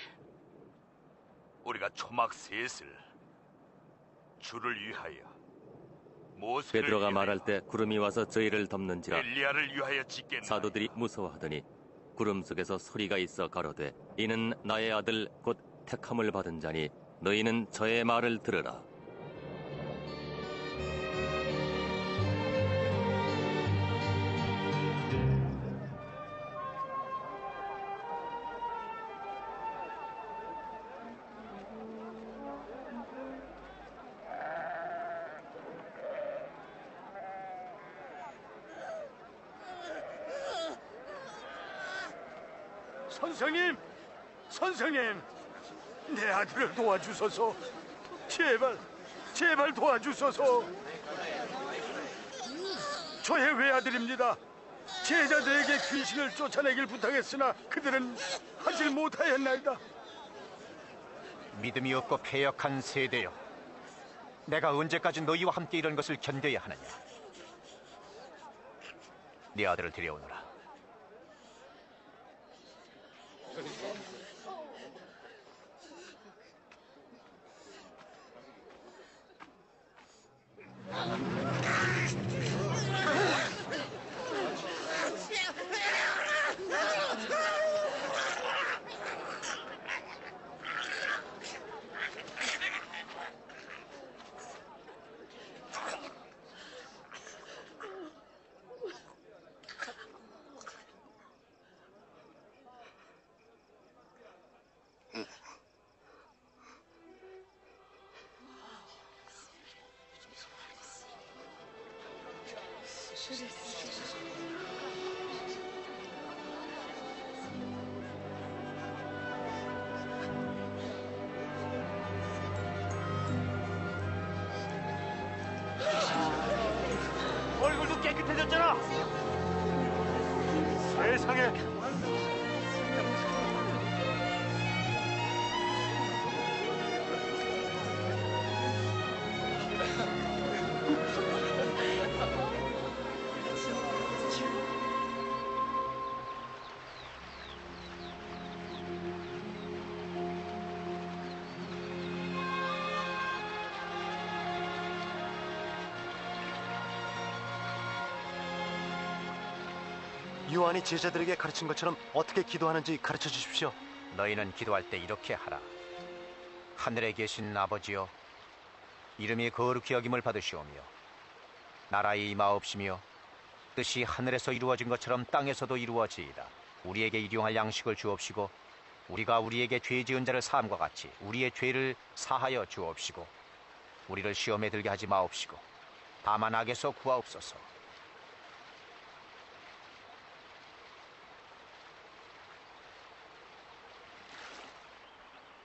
우리가 초막 셋을 주를 위하여, 모세를 베드로가 위하여, 말할 때 구름이 와서 저희를 덮는지라 엘리야를 위하여 짓겠나이다. 사도들이 무서워하더니 구름 속에서 소리가 있어 가로되 이는 나의 아들 곧 택함을 받은 자니 너희는 저의 말을 들으라. 선생님! 선생님! 내 아들을 도와주소서! 제발 도와주소서! 저의 외아들입니다. 제자들에게 귀신을 쫓아내길 부탁했으나 그들은 하질 못하였나이다. 믿음이 없고 패역한 세대여, 내가 언제까지 너희와 함께 이런 것을 견뎌야 하느냐? 네 아들을 데려오너라. 얼굴도 깨끗해졌잖아. 세상에. 요한이 제자들에게 가르친 것처럼 어떻게 기도하는지 가르쳐 주십시오. 너희는 기도할 때 이렇게 하라. 하늘에 계신 아버지여, 이름이 거룩히 여김을 받으시오며 나라의 임하옵시며 뜻이 하늘에서 이루어진 것처럼 땅에서도 이루어지이다. 우리에게 일용할 양식을 주옵시고 우리가 우리에게 죄 지은 자를 사함과 같이 우리의 죄를 사하여 주옵시고 우리를 시험에 들게 하지 마옵시고 다만 악에서 구하옵소서.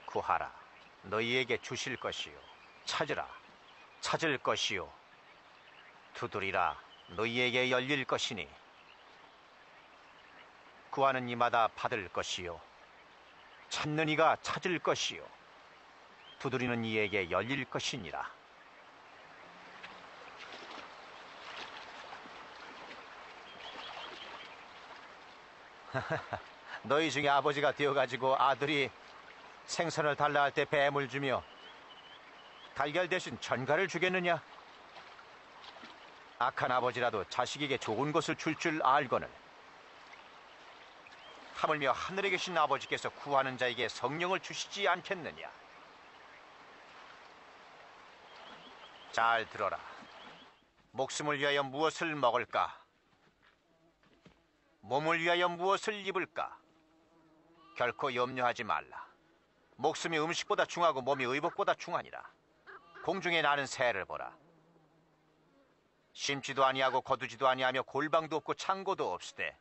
구하라, 너희에게 주실 것이요. 찾으라, 찾을 것이요. 두드리라, 너희에게 열릴 것이니. 구하는 이마다 받을 것이요. 찾는 이가 찾을 것이요. 두드리는 이에게 열릴 것이니라. 너희 중에 아버지가 되어가지고 아들이 생선을 달라 할 때 뱀을 주며 달걀 대신 전갈을 주겠느냐? 악한 아버지라도 자식에게 좋은 것을 줄 알거늘 하물며 하늘에 계신 아버지께서 구하는 자에게 성령을 주시지 않겠느냐? 잘 들어라. 목숨을 위하여 무엇을 먹을까? 몸을 위하여 무엇을 입을까? 결코 염려하지 말라. 목숨이 음식보다 중하고 몸이 의복보다 중하니라. 공중에 나는 새를 보라. 심지도 아니하고 거두지도 아니하며 골방도 없고 창고도 없으되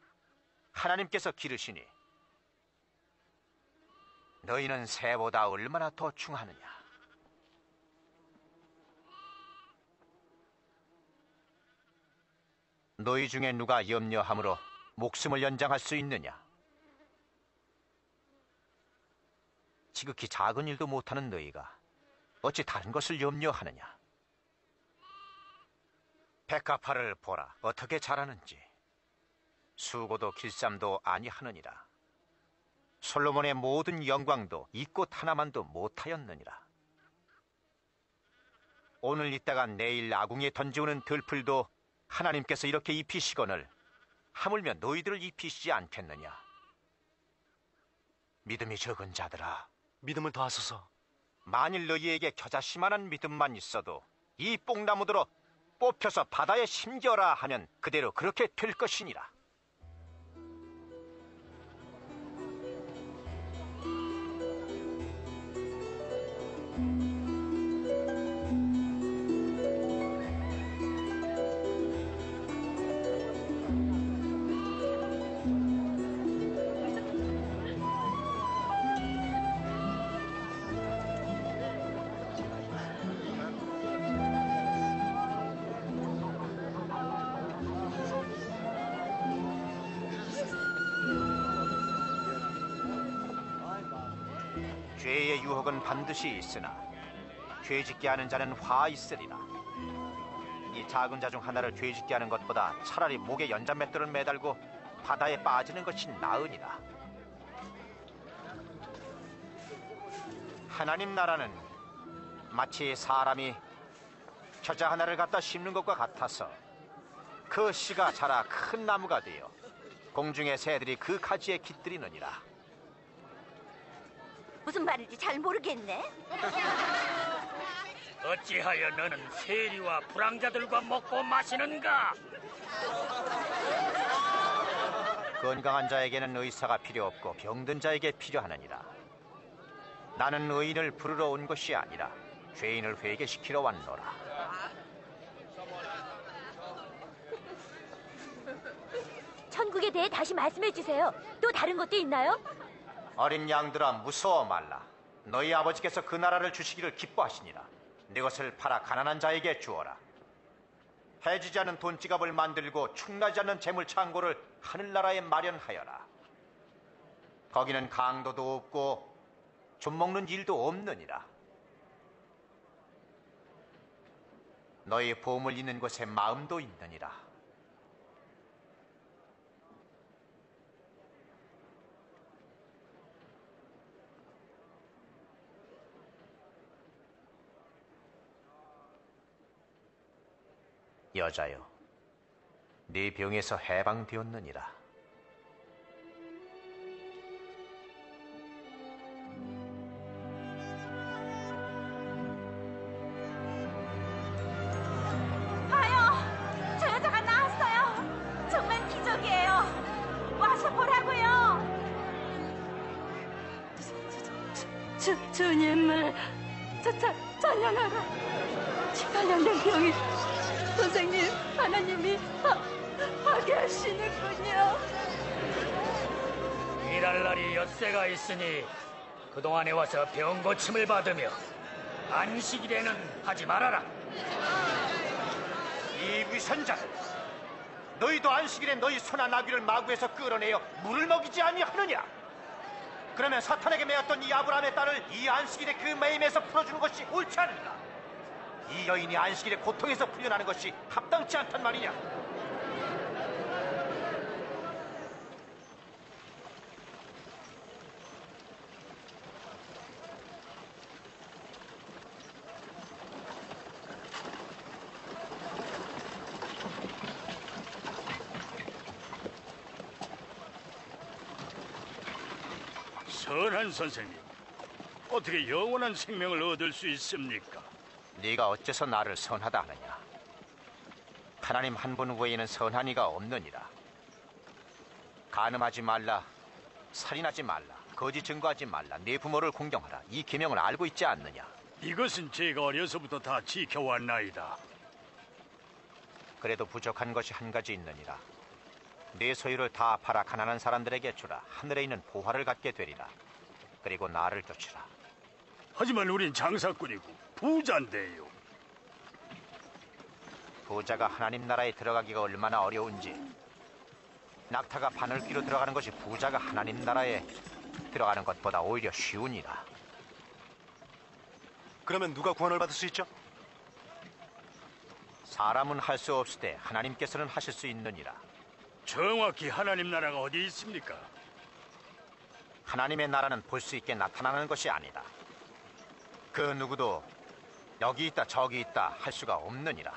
하나님께서 기르시니 너희는 새보다 얼마나 더 중하느냐? 너희 중에 누가 염려함으로 목숨을 연장할 수 있느냐? 지극히 작은 일도 못하는 너희가 어찌 다른 것을 염려하느냐? 백합화를 보라, 어떻게 자라는지. 수고도 길쌈도 아니하느니라. 솔로몬의 모든 영광도 이 꽃 하나만도 못하였느니라. 오늘 있다가 내일 아궁이에 던지우는 들풀도 하나님께서 이렇게 입히시거늘 하물며 너희들을 입히시지 않겠느냐? 믿음이 적은 자들아, 믿음을 더하소서. 만일 너희에게 겨자씨만한 믿음만 있어도 이 뽕나무들어 뽑혀서 바다에 심겨라 하면 그대로 그렇게 될 것이니라. 죄의 유혹은 반드시 있으나 죄짓게 하는 자는 화 있으리라. 이 작은 자 중 하나를 죄짓게 하는 것보다 차라리 목에 연자맷돌을 매달고 바다에 빠지는 것이 나으니라. 하나님 나라는 마치 사람이 겨자 하나를 갖다 심는 것과 같아서 그 씨가 자라 큰 나무가 되어 공중의 새들이 그 가지에 깃들이느니라. 무슨 말인지 잘 모르겠네. 어찌하여 너는 세리와 불황자들과 먹고 마시는가? 건강한 자에게는 의사가 필요 없고 병든 자에게 필요하느니라. 나는 의인을 부르러 온 것이 아니라 죄인을 회개시키러 왔노라. 천국에 대해 다시 말씀해 주세요. 또 다른 것도 있나요? 어린 양들아, 무서워 말라. 너희 아버지께서 그 나라를 주시기를 기뻐하시니라. 네 것을 팔아 가난한 자에게 주어라. 해지지 않는 돈지갑을 만들고 축나지 않는 재물 창고를 하늘나라에 마련하여라. 거기는 강도도 없고 좀먹는 일도 없느니라. 너희 보물 있는 곳에 마음도 있느니라. 여자여, 네 병에서 해방되었느니라. 봐요, 저 여자가 나왔어요. 정말 기적이에요. 와서 보라고요. 주님을 찬양하라. 관련된 병이 선생님 하나님이 하게 하시는군요. 일할 날이 엿새가 있으니 그동안에 와서 병 고침을 받으며 안식일에는 하지 말아라. 이 위선자들, 너희도 안식일에 너희 소나 나귀를 마구에서 끌어내어 물을 먹이지 아니하느냐? 그러면 사탄에게 매였던 이 아브라함의 딸을 이 안식일에 그 매임에서 풀어주는 것이 옳지 않은가? 이 여인이 안식일에 고통에서 풀려나는 것이 합당치 않단 말이냐? 선한 선생님, 어떻게 영원한 생명을 얻을 수 있습니까? 네가 어째서 나를 선하다 하느냐? 하나님 한 분 외에는 선한 이가 없느니라. 간음하지 말라, 살인하지 말라, 거짓 증거하지 말라, 네 부모를 공경하라. 이 계명을 알고 있지 않느냐? 이것은 제가 어려서부터 다 지켜왔나이다. 그래도 부족한 것이 한 가지 있느니라. 네 소유를 다 팔아 가난한 사람들에게 주라. 하늘에 있는 보화를 갖게 되리라. 그리고 나를 쫓으라. 하지만 우린 장사꾼이고 부자인데요. 부자가 하나님 나라에 들어가기가 얼마나 어려운지, 낙타가 바늘귀로 들어가는 것이 부자가 하나님 나라에 들어가는 것보다 오히려 쉬우니라. 그러면 누가 구원을 받을 수 있죠? 사람은 할 수 없을 때 하나님께서는 하실 수 있느니라. 정확히 하나님 나라가 어디 있습니까? 하나님의 나라는 볼 수 있게 나타나는 것이 아니다. 그 누구도 여기 있다 저기 있다 할 수가 없느니라.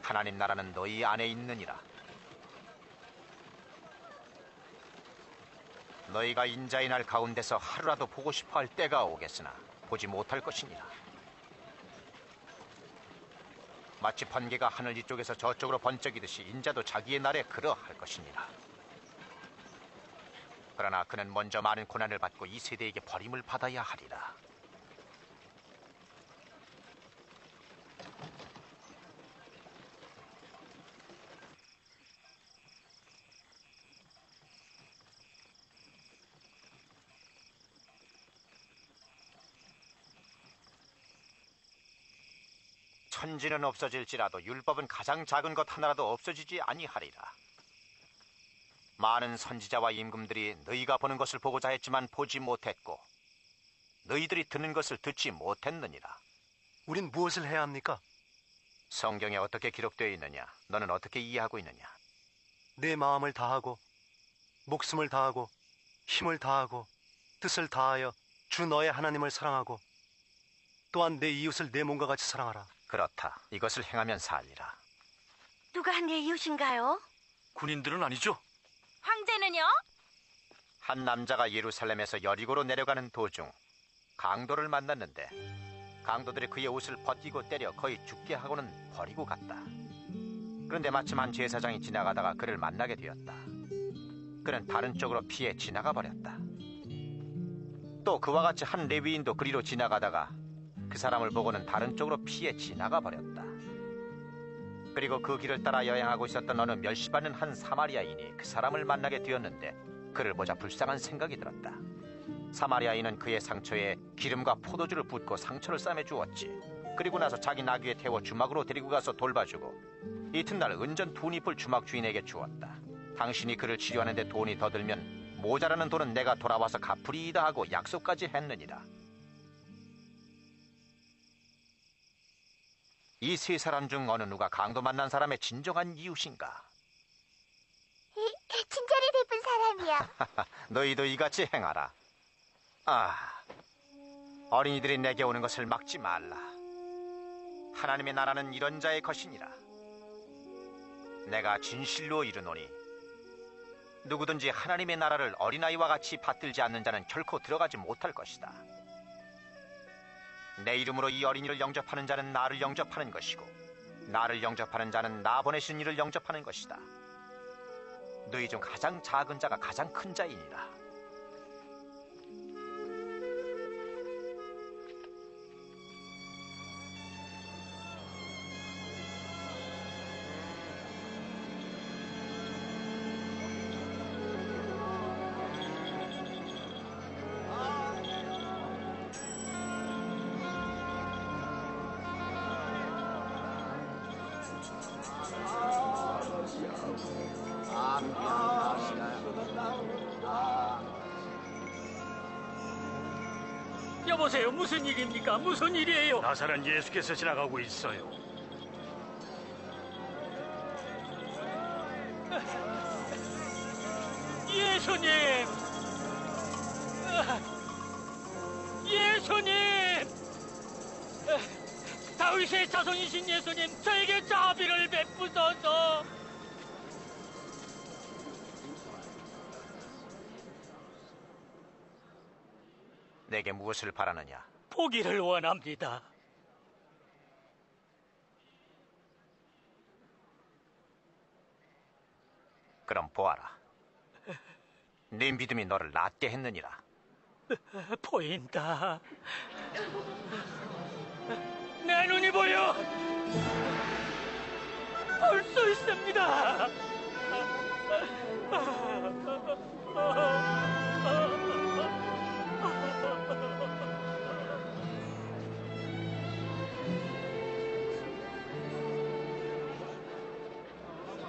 하나님 나라는 너희 안에 있느니라. 너희가 인자의 날 가운데서 하루라도 보고 싶어 할 때가 오겠으나 보지 못할 것이니라. 마치 번개가 하늘 이쪽에서 저쪽으로 번쩍이듯이 인자도 자기의 날에 그러할 것이니라. 그러나 그는 먼저 많은 고난을 받고 이 세대에게 버림을 받아야 하리라. 천지는 없어질지라도 율법은 가장 작은 것 하나라도 없어지지 아니하리라. 많은 선지자와 임금들이 너희가 보는 것을 보고자 했지만 보지 못했고 너희들이 듣는 것을 듣지 못했느니라. 우린 무엇을 해야 합니까? 성경에 어떻게 기록되어 있느냐? 너는 어떻게 이해하고 있느냐? 내 마음을 다하고 목숨을 다하고 힘을 다하고 뜻을 다하여 주 너의 하나님을 사랑하고 또한 내 이웃을 내 몸과 같이 사랑하라. 그렇다. 이것을 행하면 살리라. 누가 내 이웃인가요? 군인들은 아니죠? 황제는요? 한 남자가 예루살렘에서 여리고로 내려가는 도중 강도를 만났는데 강도들이 그의 옷을 벗기고 때려 거의 죽게 하고는 버리고 갔다. 그런데 마침 한 제사장이 지나가다가 그를 만나게 되었다. 그는 다른 쪽으로 피해 지나가 버렸다. 또 그와 같이 한 레위인도 그리로 지나가다가 그 사람을 보고는 다른 쪽으로 피해 지나가 버렸다. 그리고 그 길을 따라 여행하고 있었던 어느 멸시받는 한 사마리아인이 그 사람을 만나게 되었는데 그를 보자 불쌍한 생각이 들었다. 사마리아인은 그의 상처에 기름과 포도주를 붓고 상처를 싸매 주었지. 그리고 나서 자기 나귀에 태워 주막으로 데리고 가서 돌봐주고 이튿날 은전 2잎을 주막 주인에게 주었다. 당신이 그를 치료하는데 돈이 더 들면 모자라는 돈은 내가 돌아와서 갚으리이다 하고 약속까지 했느니라. 이 세 사람 중 어느 누가 강도 만난 사람의 진정한 이웃인가? 친절히 베푼 사람이야. 너희도 이같이 행하라. 어린이들이 내게 오는 것을 막지 말라. 하나님의 나라는 이런 자의 것이니라. 내가 진실로 이르노니 누구든지 하나님의 나라를 어린아이와 같이 받들지 않는 자는 결코 들어가지 못할 것이다. 내 이름으로 이 어린이를 영접하는 자는 나를 영접하는 것이고 나를 영접하는 자는 나 보내신 이를 영접하는 것이다. 너희 중 가장 작은 자가 가장 큰 자이니라. 여보세요, 무슨 일입니까? 무슨 일이에요? 나사렛 예수께서 지나가고 있어요. 예수님! 예수님! 다윗의 자손이신 예수님, 저에게 자비를 베푸소서. 내게 무엇을 바라느냐? 보기를 원합니다. 그럼 보아라. 네 믿음이 너를 낫게 했느니라. 보인다. 내 눈이 보여. 볼 수 있습니다.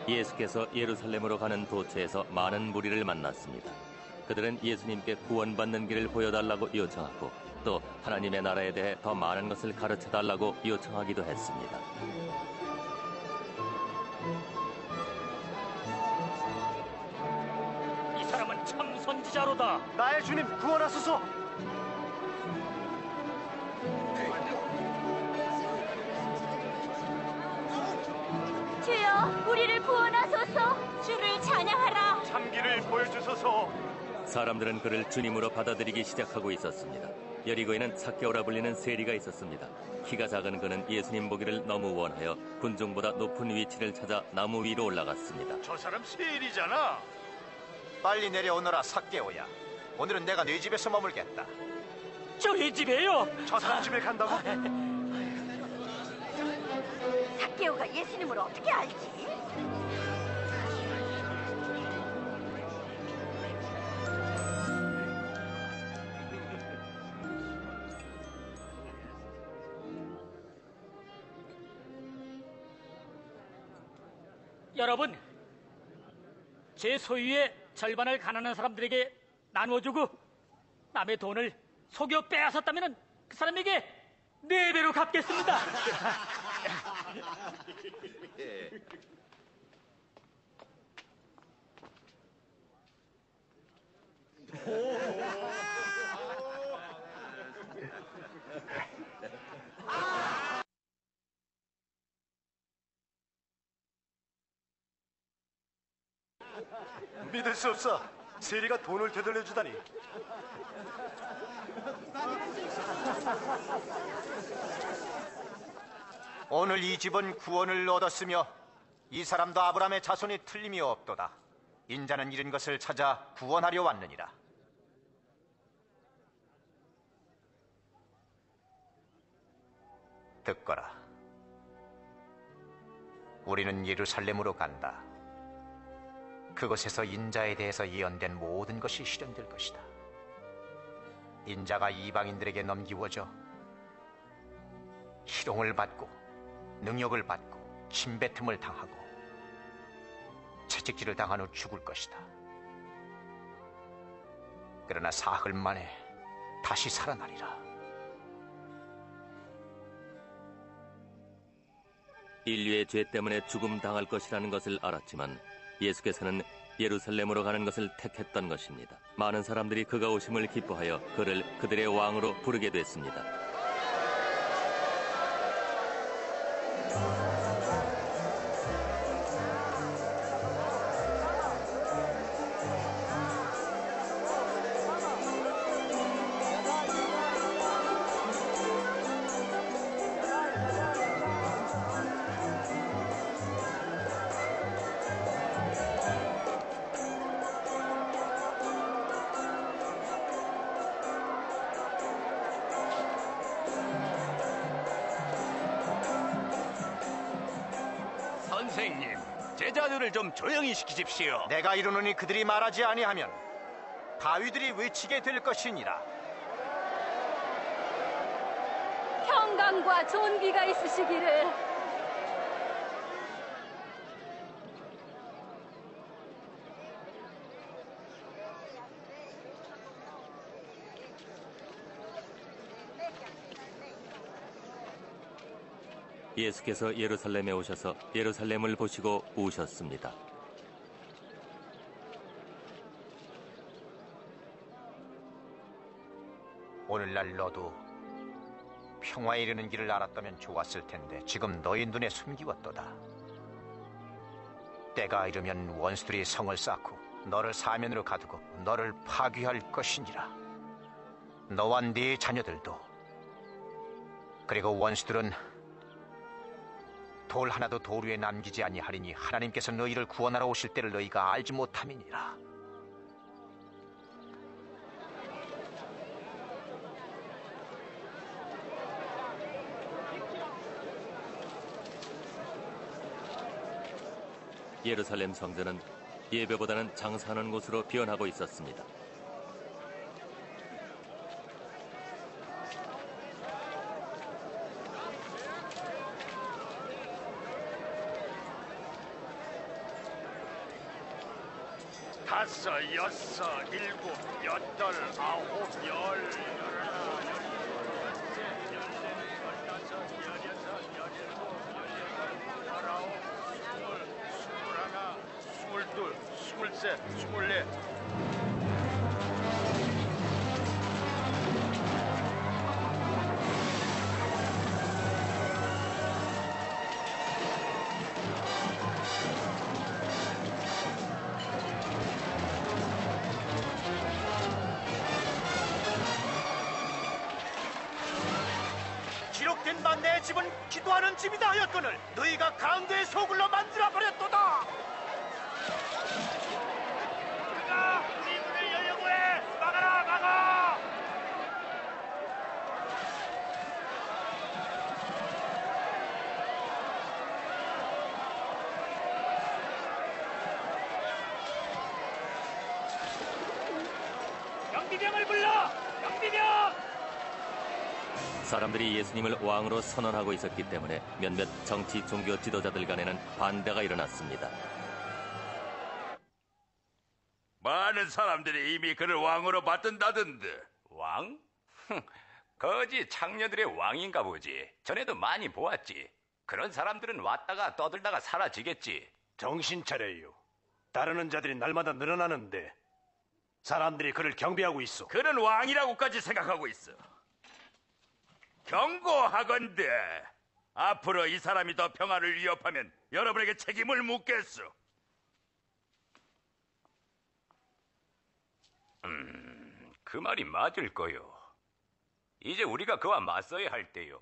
예수께서 예루살렘으로 가는 도처에서 많은 무리를 만났습니다. 그들은 예수님께 구원받는 길을 보여달라고 요청하고 또 하나님의 나라에 대해 더 많은 것을 가르쳐달라고 요청하기도 했습니다. 이 사람은 참 선지자로다. 나의 주님 구원하소서. 주여, 우리를 구원하소서. 주를 찬양하라. 참기를 보여주소서. 사람들은 그를 주님으로 받아들이기 시작하고 있었습니다. 여리고에는 삭개오라 불리는 세리가 있었습니다. 키가 작은 그는 예수님 보기를 너무 원하여 군중보다 높은 위치를 찾아 나무 위로 올라갔습니다. 저 사람 세리잖아. 빨리 내려오너라 삭개오야. 오늘은 내가 네 집에서 머물겠다. 저희 집에요. 저 사람 집에 간다고? 삭개오가 예수님을 어떻게 알지? 여러분, 제 소유의 절반을 가난한 사람들에게 나누어주고 남의 돈을 속여 빼앗았다면 그 사람에게 4배로 갚겠습니다. 믿을 수 없어. 세리가 돈을 되돌려 주다니. 오늘 이 집은 구원을 얻었으며 이 사람도 아브라함의 자손이 틀림이 없도다. 인자는 잃은 것을 찾아 구원하려 왔느니라. 듣거라. 우리는 예루살렘으로 간다. 그곳에서 인자에 대해서 예언된 모든 것이 실현될 것이다. 인자가 이방인들에게 넘기워져 희롱을 받고 능욕을 받고 침뱉음을 당하고 채찍질을 당한 후 죽을 것이다. 그러나 사흘 만에 다시 살아나리라. 인류의 죄 때문에 죽음 당할 것이라는 것을 알았지만 예수께서는 예루살렘으로 가는 것을 택했던 것입니다. 많은 사람들이 그가 오심을 기뻐하여 그를 그들의 왕으로 부르게 됐습니다. 선생님, 제자들을 좀 조용히 시키십시오. 내가 이르노니 그들이 말하지 아니하면 바위들이 외치게 될 것이니라. 평강과 존귀가 있으시기를. 예수께서 예루살렘에 오셔서 예루살렘을 보시고 우셨습니다. 오늘날 너도 평화에 이르는 길을 알았다면 좋았을 텐데 지금 너희 눈에 숨기웠도다. 때가 이르면 원수들이 성을 쌓고 너를 사면으로 가두고 너를 파괴할 것이니라. 너와 네 자녀들도. 그리고 원수들은 돌 하나도 돌 위에 남기지 아니하리니 하나님께서 너희를 구원하러 오실 때를 너희가 알지 못함이니라. 예루살렘 성전은 예배보다는 장사하는 곳으로 변하고 있었습니다. 다섯, 여섯, 일곱, 여덟, 아홉, 열, 열하나, 열둘, 열셋, 열넷, 열다섯, 열여섯, 열일곱, 열여덟, 열아홉, 스물, 스물하나, 스물둘, 스물셋, 스물넷. 기록된 바 내 집은 기도하는 집이다 하였거늘 너희가 강도의 소굴로 만들어버렸도다. 그가 우리 문을 열려고 해. 막아라, 막아. 경비병을 불러! 경비병! 사람들이 예수님을 왕으로 선언하고 있었기 때문에 몇몇 정치 종교 지도자들 간에는 반대가 일어났습니다. 많은 사람들이 이미 그를 왕으로 받든다던데. 왕? 거지 창녀들의 왕인가 보지. 전에도 많이 보았지. 그런 사람들은 왔다가 떠들다가 사라지겠지. 정신 차려요. 따르는 자들이 날마다 늘어나는데 사람들이 그를 경배하고 있어. 그는 왕이라고까지 생각하고 있어. 경고하건대 앞으로 이 사람이 더 평화를 위협하면 여러분에게 책임을 묻겠소. 그 말이 맞을 거요. 이제 우리가 그와 맞서야 할 때요.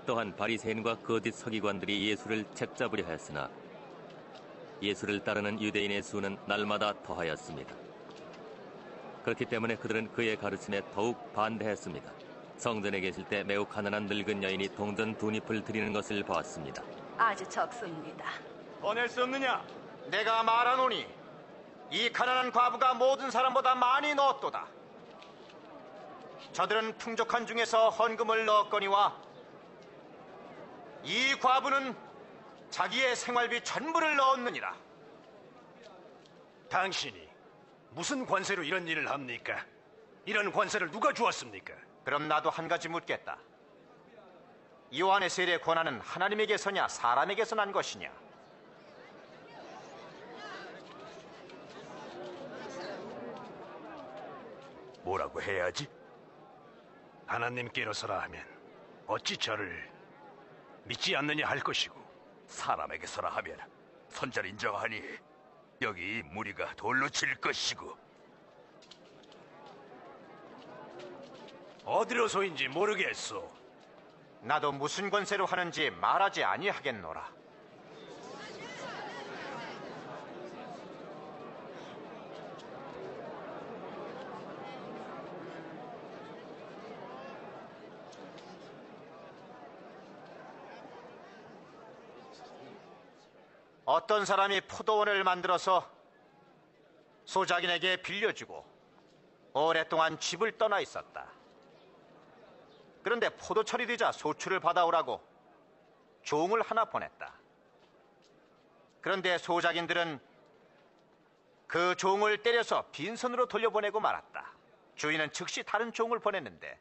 또한 바리새인과 거짓 서기관들이 예수를 책잡으려 하였으나 예수를 따르는 유대인의 수는 날마다 더하였습니다. 그렇기 때문에 그들은 그의 가르침에 더욱 반대했습니다. 성전에 계실 때 매우 가난한 늙은 여인이 동전 2잎을 드리는 것을 보았습니다. 아주 적습니다. 보낼 수 없느냐? 내가 말하노니 이 가난한 과부가 모든 사람보다 많이 넣었도다. 저들은 풍족한 중에서 헌금을 넣었거니와 이 과부는 자기의 생활비 전부를 넣었느니라. 당신이 무슨 관세로 이런 일을 합니까? 이런 관세를 누가 주었습니까? 그럼 나도 한 가지 묻겠다. 요한의 세례 권한은 하나님에게서냐 사람에게서 난 것이냐? 뭐라고 해야지? 하나님께로서라 하면 어찌 저를 믿지 않느냐 할 것이고, 사람에게서라 하면 선잘 인정하니 여기 이 무리가 돌로 칠 것이고. 어디로소인지 모르겠소. 나도 무슨 권세로 하는지 말하지 아니하겠노라. 어떤 사람이 포도원을 만들어서 소작인에게 빌려주고 오랫동안 집을 떠나 있었다. 그런데 포도철이 되자 소출을 받아오라고 종을 하나 보냈다. 그런데 소작인들은 그 종을 때려서 빈손으로 돌려보내고 말았다. 주인은 즉시 다른 종을 보냈는데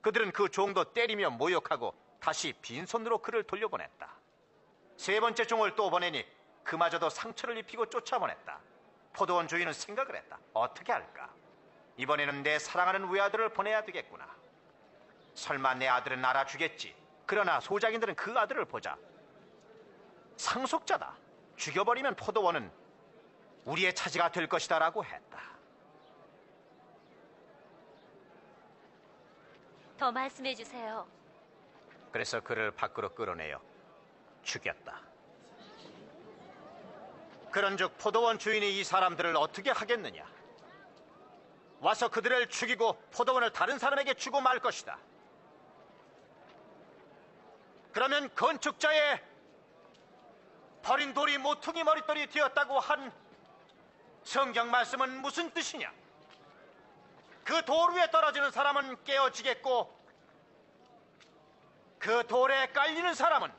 그들은 그 종도 때리며 모욕하고 다시 빈손으로 그를 돌려보냈다. 세 번째 종을 또 보내니 그마저도 상처를 입히고 쫓아보냈다. 포도원 주인은 생각을 했다. 어떻게 할까? 이번에는 내 사랑하는 외아들을 보내야 되겠구나. 설마 내 아들은 알아주겠지. 그러나 소작인들은 그 아들을 보자 상속자다, 죽여버리면 포도원은 우리의 차지가 될 것이다 라고 했다. 더 말씀해 주세요. 그래서 그를 밖으로 끌어내어 죽였다. 그런즉 포도원 주인이 이 사람들을 어떻게 하겠느냐? 와서 그들을 죽이고 포도원을 다른 사람에게 주고 말 것이다. 그러면 건축자의 버린 돌이 모퉁이 머릿돌이 되었다고 한 성경 말씀은 무슨 뜻이냐? 그 돌 위에 떨어지는 사람은 깨어지겠고 그 돌에 깔리는 사람은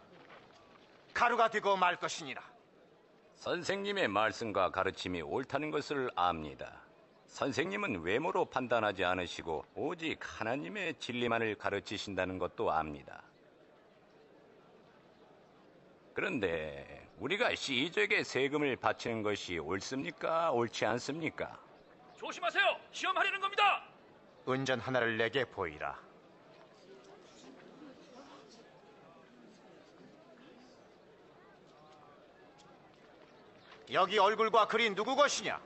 가루가 되고 말 것이니라. 선생님의 말씀과 가르침이 옳다는 것을 압니다. 선생님은 외모로 판단하지 않으시고 오직 하나님의 진리만을 가르치신다는 것도 압니다. 그런데 우리가 시저에게 세금을 바치는 것이 옳습니까? 옳지 않습니까? 조심하세요. 시험하려는 겁니다. 은전 하나를 내게 보이라. 여기 얼굴과 글이 누구 것이냐?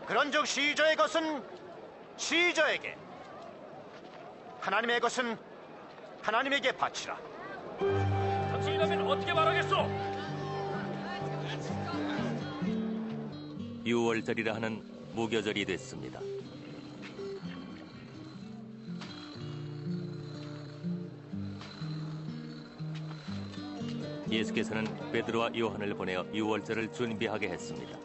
그런즉 시저의 것은 시저에게, 하나님의 것은 하나님에게 바치라. 당신이라면 어떻게 말하겠소? 유월절이라 하는 무교절이 됐습니다. 예수께서는 베드로와 요한을 보내어 유월절을 준비하게 했습니다.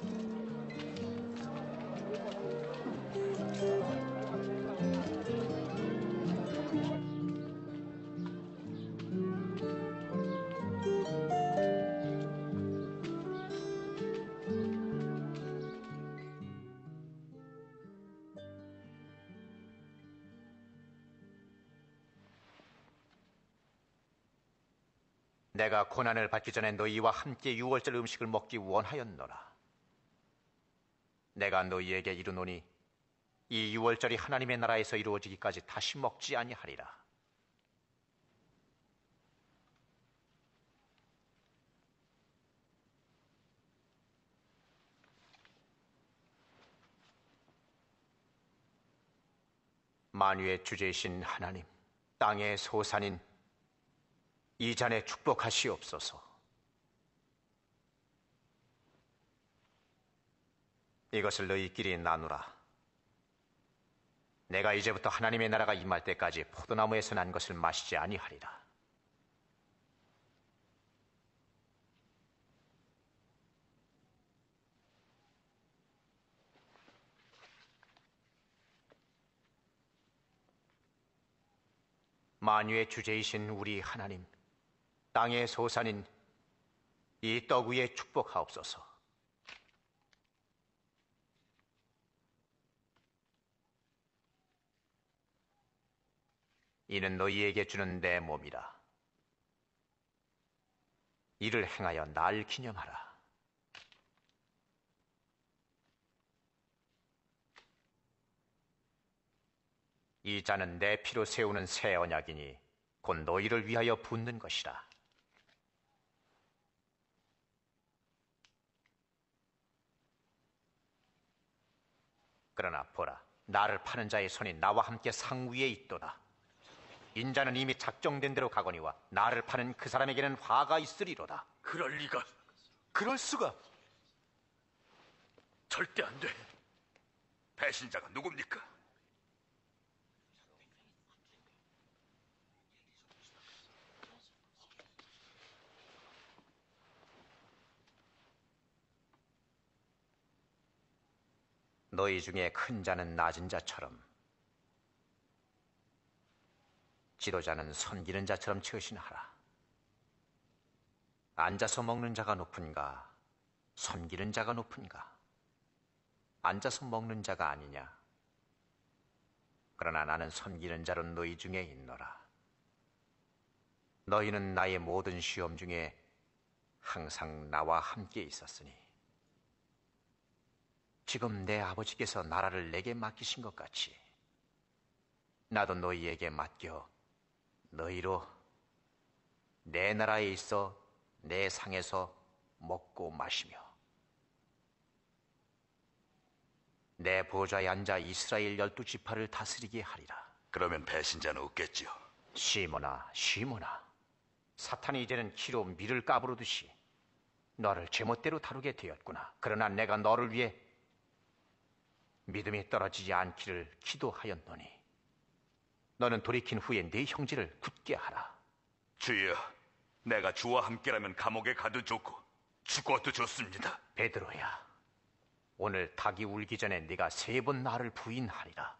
내가 고난을 받기 전에 너희와 함께 유월절 음식을 먹기 원하였노라. 내가 너희에게 이르노니 이 유월절이 하나님의 나라에서 이루어지기까지 다시 먹지 아니하리라. 만유의 주제이신 하나님, 땅의 소산인 이 잔에 축복하시옵소서. 이것을 너희끼리 나누라. 내가 이제부터 하나님의 나라가 임할 때까지 포도나무에서 난 것을 마시지 아니하리라. 만유의 주제이신 우리 하나님, 땅의 소산인 이 떡 위에 축복하옵소서. 이는 너희에게 주는 내 몸이라. 이를 행하여 날 기념하라. 이 잔은 내 피로 세우는 새 언약이니 곧 너희를 위하여 붓는 것이라. 그러나 보라, 나를 파는 자의 손이 나와 함께 상 위에 있도다. 인자는 이미 작정된 대로 가거니와 나를 파는 그 사람에게는 화가 있으리로다. 그럴 리가. 그럴 수가. 절대 안 돼. 배신자가 누굽니까? 너희 중에 큰 자는 낮은 자처럼, 지도자는 섬기는 자처럼 처신하라. 앉아서 먹는 자가 높은가, 섬기는 자가 높은가? 앉아서 먹는 자가 아니냐? 그러나 나는 섬기는 자로 너희 중에 있노라. 너희는 나의 모든 시험 중에 항상 나와 함께 있었으니 지금 내 아버지께서 나라를 내게 맡기신 것 같이 나도 너희에게 맡겨 너희로 내 나라에 있어 내 상에서 먹고 마시며 내 보좌에 앉아 이스라엘 12지파를 다스리게 하리라. 그러면 배신자는 없겠지요. 시몬아, 시몬아, 사탄이 이제는 키로 밀을 까부르듯이 너를 제멋대로 다루게 되었구나. 그러나 내가 너를 위해 믿음이 떨어지지 않기를 기도하였노니 너는 돌이킨 후에 네 형제를 굳게 하라. 주여, 내가 주와 함께라면 감옥에 가도 좋고 죽어도 좋습니다. 베드로야, 오늘 닭이 울기 전에 네가 3번 나를 부인하리라.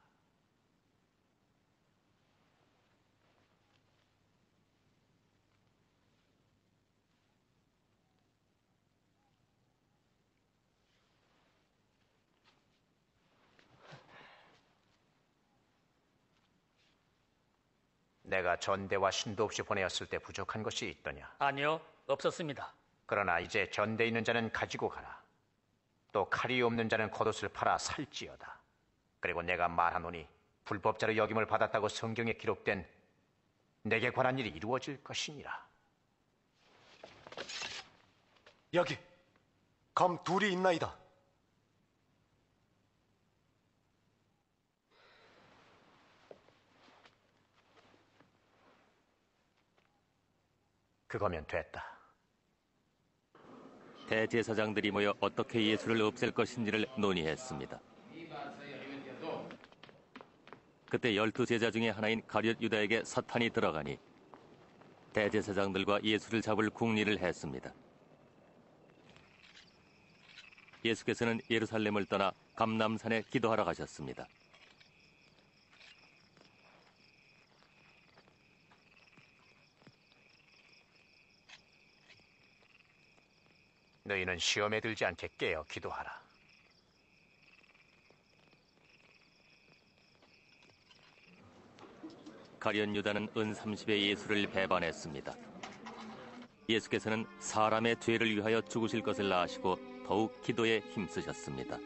내가 전대와 신도 없이 보내었을 때 부족한 것이 있더냐? 아니요, 없었습니다. 그러나 이제 전대 있는 자는 가지고 가라. 또 칼이 없는 자는 겉옷을 팔아 살지어다. 그리고 내가 말하노니 불법자로 여김을 받았다고 성경에 기록된 내게 관한 일이 이루어질 것이니라. 여기 검 2이 있나이다. 그거면 됐다. 대제사장들이 모여 어떻게 예수를 없앨 것인지를 논의했습니다. 그때 12제자 중에 하나인 가룟 유다에게 사탄이 들어가니 대제사장들과 예수를 잡을 궁리를 했습니다. 예수께서는 예루살렘을 떠나 감람산에 기도하러 가셨습니다. 너희는 시험에 들지 않게 깨어 기도하라. 가룟 유다는 은 30의 예수를 배반했습니다. 예수께서는 사람의 죄를 위하여 죽으실 것을 아시고 더욱 기도에 힘쓰셨습니다.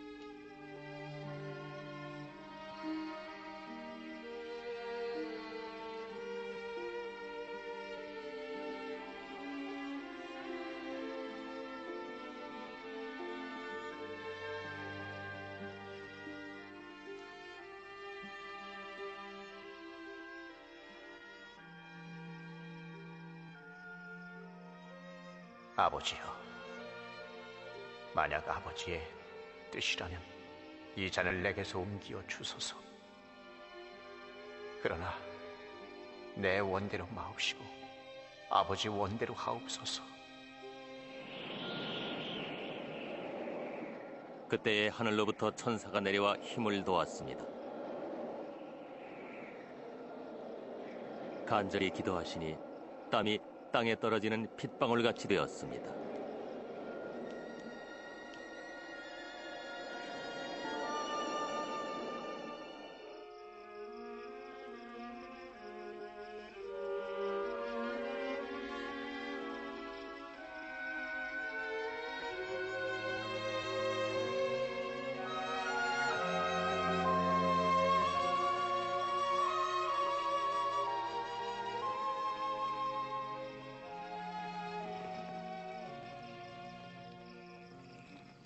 아버지여, 만약 아버지의 뜻이라면 이 잔을 내게서 옮겨 주소서. 그러나 내 원대로 마옵시고 아버지 원대로 하옵소서. 그때에 하늘로부터 천사가 내려와 힘을 도왔습니다. 간절히 기도하시니 땀이 땅에 떨어지는 핏방울같이 되었습니다.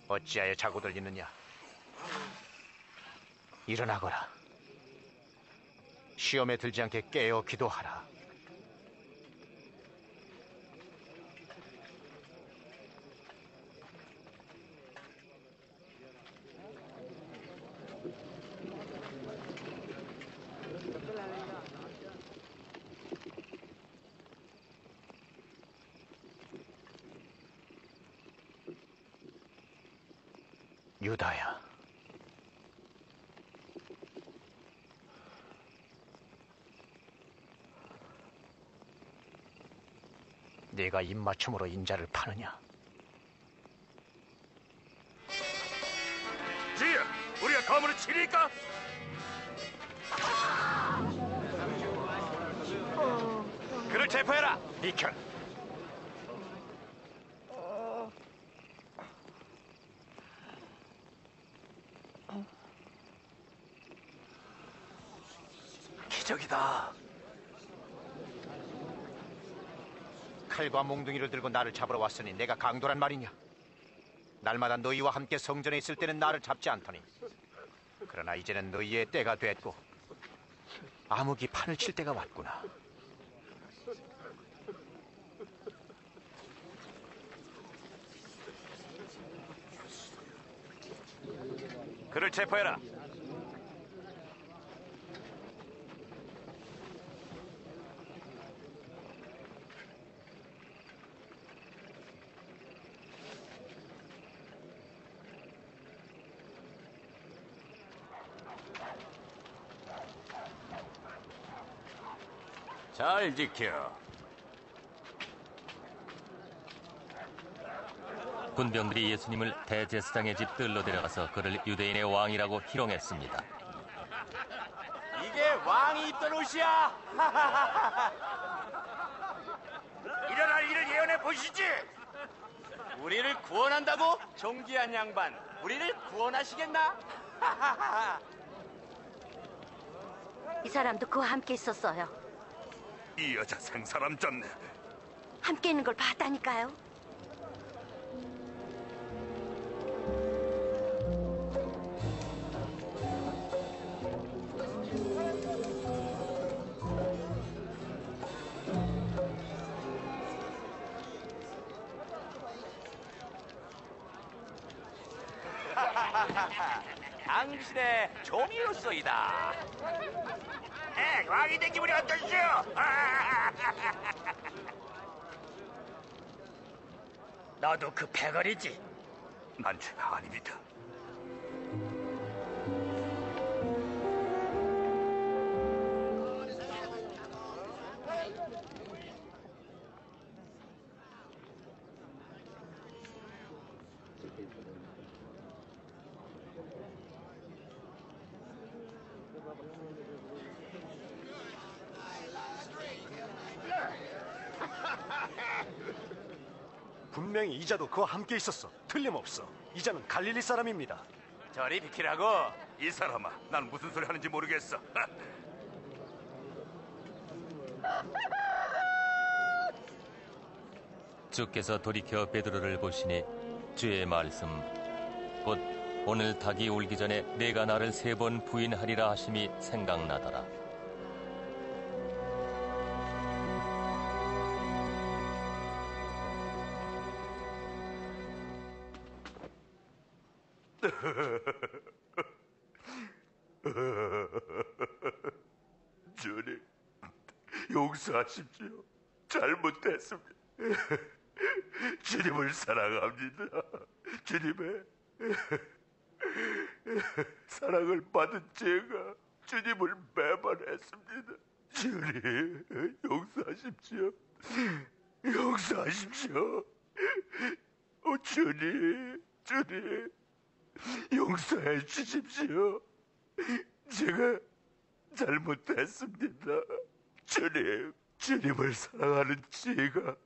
어찌하여 자고들 있느냐? 일어나거라. 시험에 들지 않게 깨어 기도하라. 유다야, 네가 입맞춤으로 인자를 파느냐? 주여, 우리가 검으로 치리까? 그를 체포해라. 비켜. 기적이다. 칼과 몽둥이를 들고 나를 잡으러 왔으니 내가 강도란 말이냐? 날마다 너희와 함께 성전에 있을 때는 나를 잡지 않더니 그러나 이제는 너희의 때가 됐고 암흑이 판을 칠 때가 왔구나. 그를 체포해라. 잘 지켜. 군병들이 예수님을 대제사장의 집 뜰로 데려가서 그를 유대인의 왕이라고 희롱했습니다. 이게 왕이 입던 옷이야. 일어날 일을 예언해 보시지. 우리를 구원한다고? 존귀한 양반, 우리를 구원하시겠나? 이 사람도 그와 함께 있었어요. 이 여자 생사람 잡네. 함께 있는 걸 봤다니까요. 당신의 종이로소이다. 왕이 된 기분이 어떠시오? 너도 그 패거리지? 난 죄가 아닙니다. 분명히 이자도 그와 함께 있었어. 틀림없어. 이자는 갈릴리 사람입니다. 저리 비키라고. 이 사람아, 난 무슨 소리 하는지 모르겠어. 주께서 돌이켜 베드로를 보시니 주의 말씀 곧 오늘 닭이 울기 전에 내가 나를 3번 부인하리라 하심이 생각나더라. 주님, 용서하십시오. 잘못했습니다. 주님을 사랑합니다. 주님의 사랑을 받은 제가 주님을 배반했습니다. 주님, 용서하십시오. 용서하십시오. 주님, 주님, 용서해 주십시오. 제가 잘못했습니다. 주님, 주님을 사랑하는 제가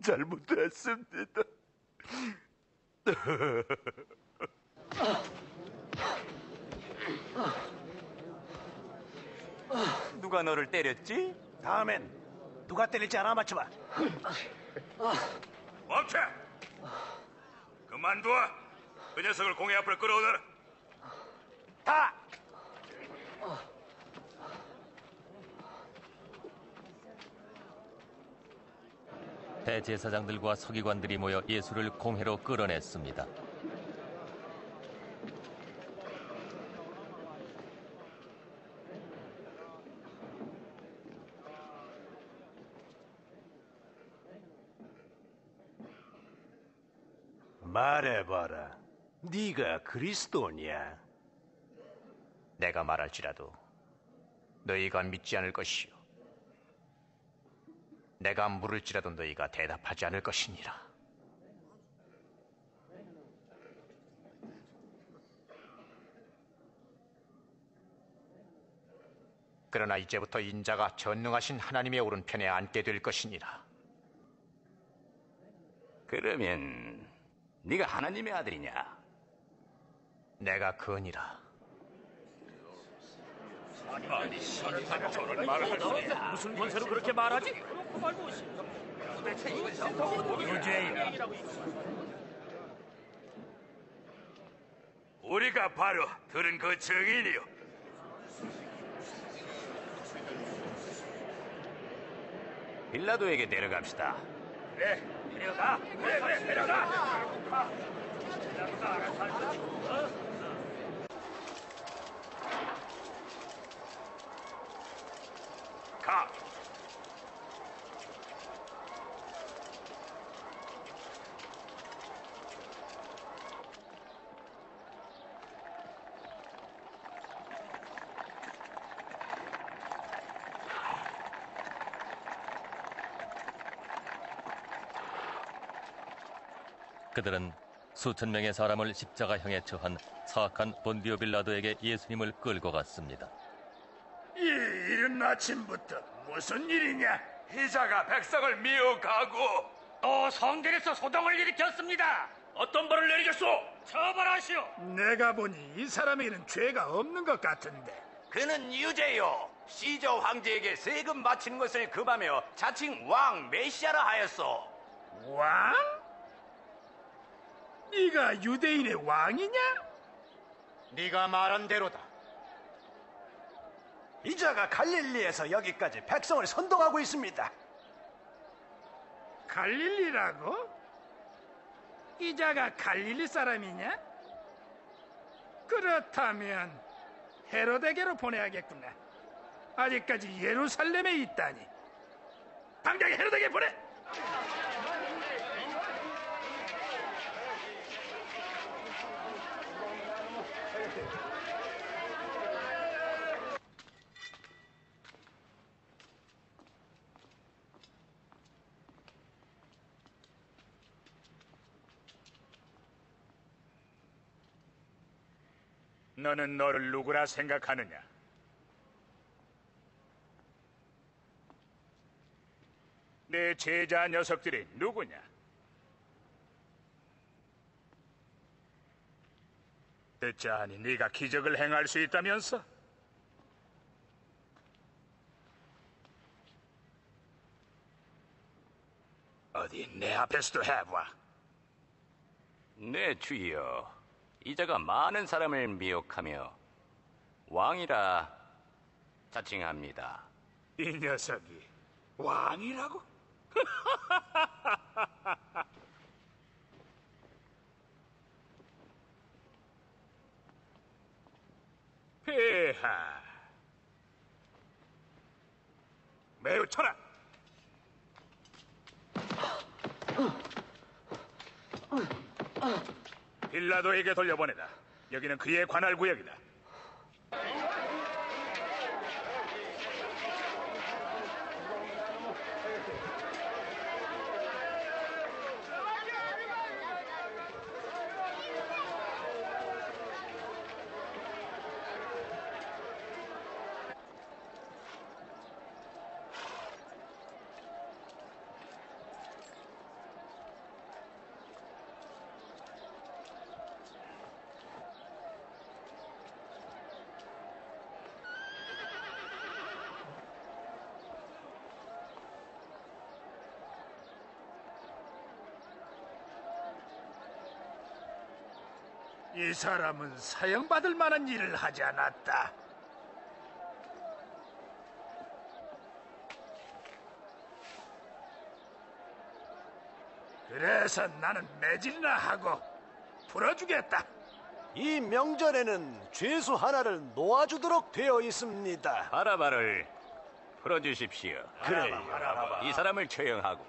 잘못했습니다. 누가 너를 때렸지? 다음엔 누가 때릴지 알아 맞춰봐. 멈춰! 그만둬! 그 녀석을 공회 앞으로 끌어오너라. 다! 대제사장들과 서기관들이 모여 예수를 공회로 끌어냈습니다. 말해봐라. 네가 그리스도냐? 내가 말할지라도 너희가 믿지 않을 것이요 내가 물을지라도 너희가 대답하지 않을 것이니라. 그러나 이제부터 인자가 전능하신 하나님의 오른편에 앉게 될 것이니라. 그러면 네가 하나님의 아들이냐? 내가 그니라. 무슨 권세로 그렇게 말하지? 유죄인. 우리가 바로 들은 그 증인이요. 빌라도에게 데려갑시다. 그래, 데려가. 그래, 데려가. 가. 그들은 수천 명의 사람을 십자가형에 처한 사악한 본디오 빌라도에게 예수님을 끌고 갔습니다. 이 이른 아침부터 무슨 일이냐? 이자가 백성을 미혹하고 또 성전에서 소동을 일으켰습니다. 어떤 벌을 내리겠소? 처벌하시오. 내가 보니 이 사람에게는 죄가 없는 것 같은데. 그는 유죄요. 시저 황제에게 세금 바치는 것을 금하며 자칭 왕 메시아라 하였소. 왕? 네가 유대인의 왕이냐? 네가 말한 대로다. 이자가 갈릴리에서 여기까지 백성을 선동하고 있습니다. 갈릴리라고? 이자가 갈릴리 사람이냐? 그렇다면 헤로데게로 보내야겠구나. 아직까지 예루살렘에 있다니. 당장 헤로데게 보내! 너는 너를 누구라 생각하느냐? 내 제자 녀석들이 누구냐? 듣자하니 네가 기적을 행할 수 있다면서? 어디 내 앞에서도 해봐. 네, 주여. 이자가 많은 사람을 미혹하며 왕이라 자칭합니다. 이 녀석이 왕이라고? 폐하, 매우 쳐라. 빌라도에게 돌려보내다. 여기는 그의 관할 구역이다. 이 사람은 사형받을 만한 일을 하지 않았다. 그래서 나는 매질이나 하고 풀어주겠다. 이 명절에는 죄수 하나를 놓아주도록 되어 있습니다. 바라바를 풀어주십시오. 그래요. 이 사람을 처형하고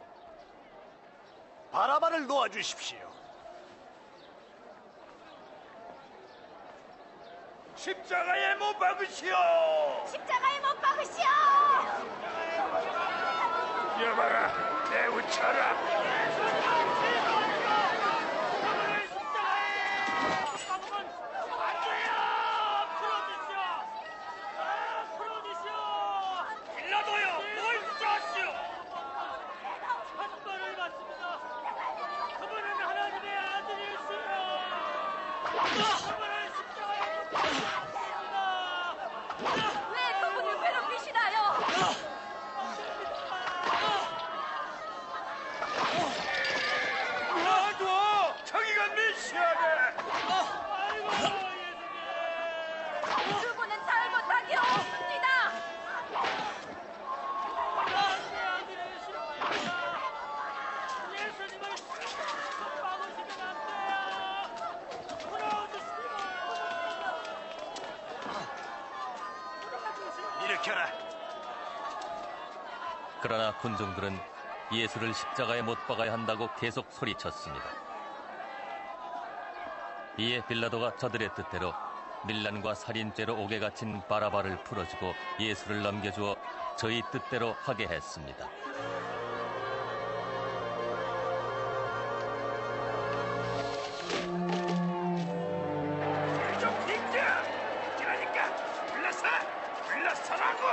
바라바를 놓아주십시오. 십자가에 못 박으시오. 십자가에 못 박으시오. 여봐라, 내우쳐라. 풀어주시오. 일으켜라. 그러나 군중들은 예수를 십자가에 못 박아야 한다고 계속 소리쳤습니다. 이에 빌라도가 저들의 뜻대로 밀란과 살인죄로 옥에 갇힌 바라바를 풀어주고 예수를 넘겨주어 저희 뜻대로 하게 했습니다. 좀 비켜! 비키라니까! 불러서라고!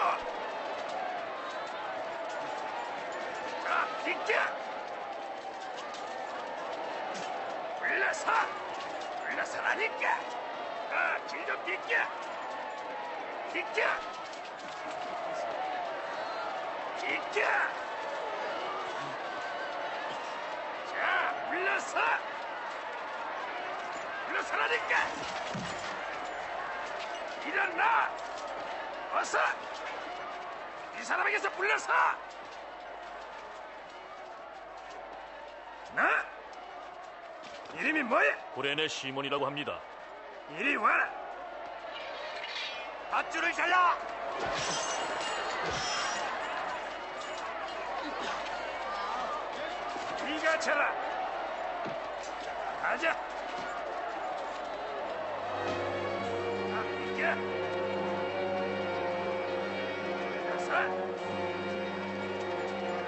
자, 비켜! 불러서라니까! 길 좀 비켜! 비켜! 자, 불러서라니까! 일어나! 어서! 이 사람에게서 불러서! 나? 이름이 뭐야? 구레네 시몬이라고 합니다. 이리 와라! 밧줄을 잘라! 네가 잘라! 가자! 이겨!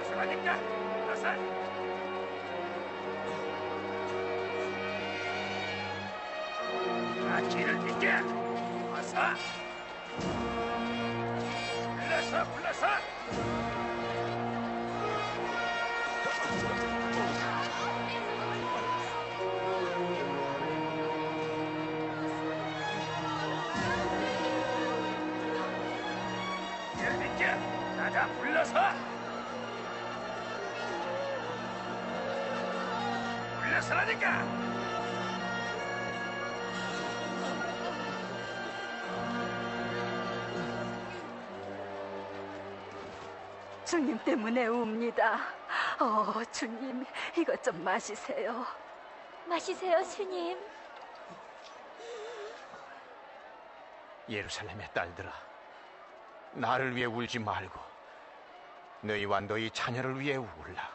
일어서라니까! 일어서! 길을 비켜! 어서! 불러서! 길을 비켜! 자자, 불러서라니까! 주님 때문에 웁니다. 주님, 이것 좀 마시세요. 마시세요, 주님. 예루살렘의 딸들아, 나를 위해 울지 말고 너희와 너희 자녀를 위해 울라.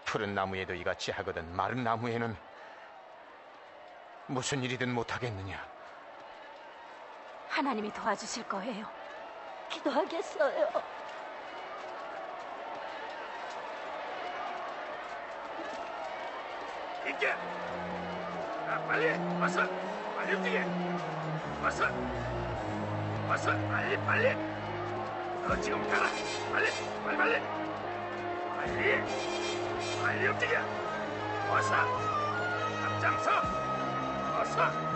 푸른 나무에도 이같이 하거든 마른 나무에는 무슨 일이든 못하겠느냐? 하나님이 도와주실 거예요. 기도하겠어요. 이겨! 빨리! 어서! 빨리 움직여! 어서! 빨리! 너 지금 가라! 빨리 움직여! 어서! 앞장서! 어서!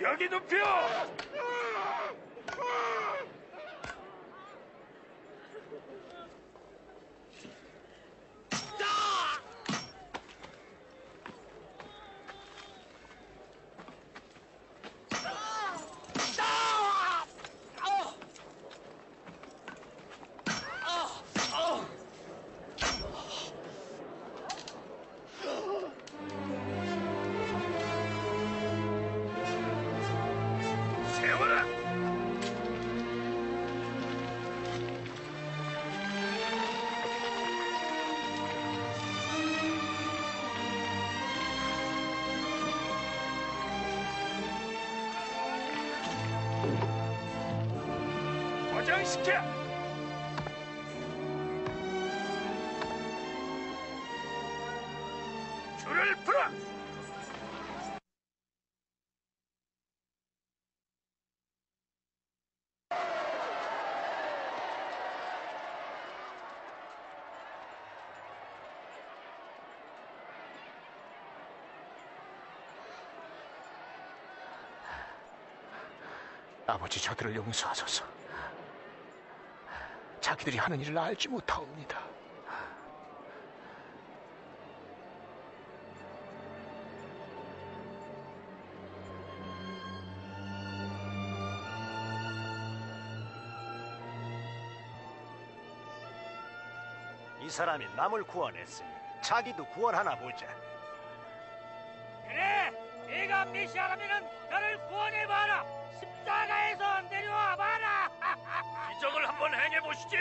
여기 눕혀! 세워라! 진정시켜. 줄을 풀어. 아버지, 저들을 용서하소서. 자기들이 하는 일을 알지 못하옵니다. 이 사람이 남을 구원했으니 자기도 구원하나 보자. 그래, 네가 메시아라면은 나를 구원해봐라. 십자가에서 내려와봐라. 기적을 한번 행해보시지.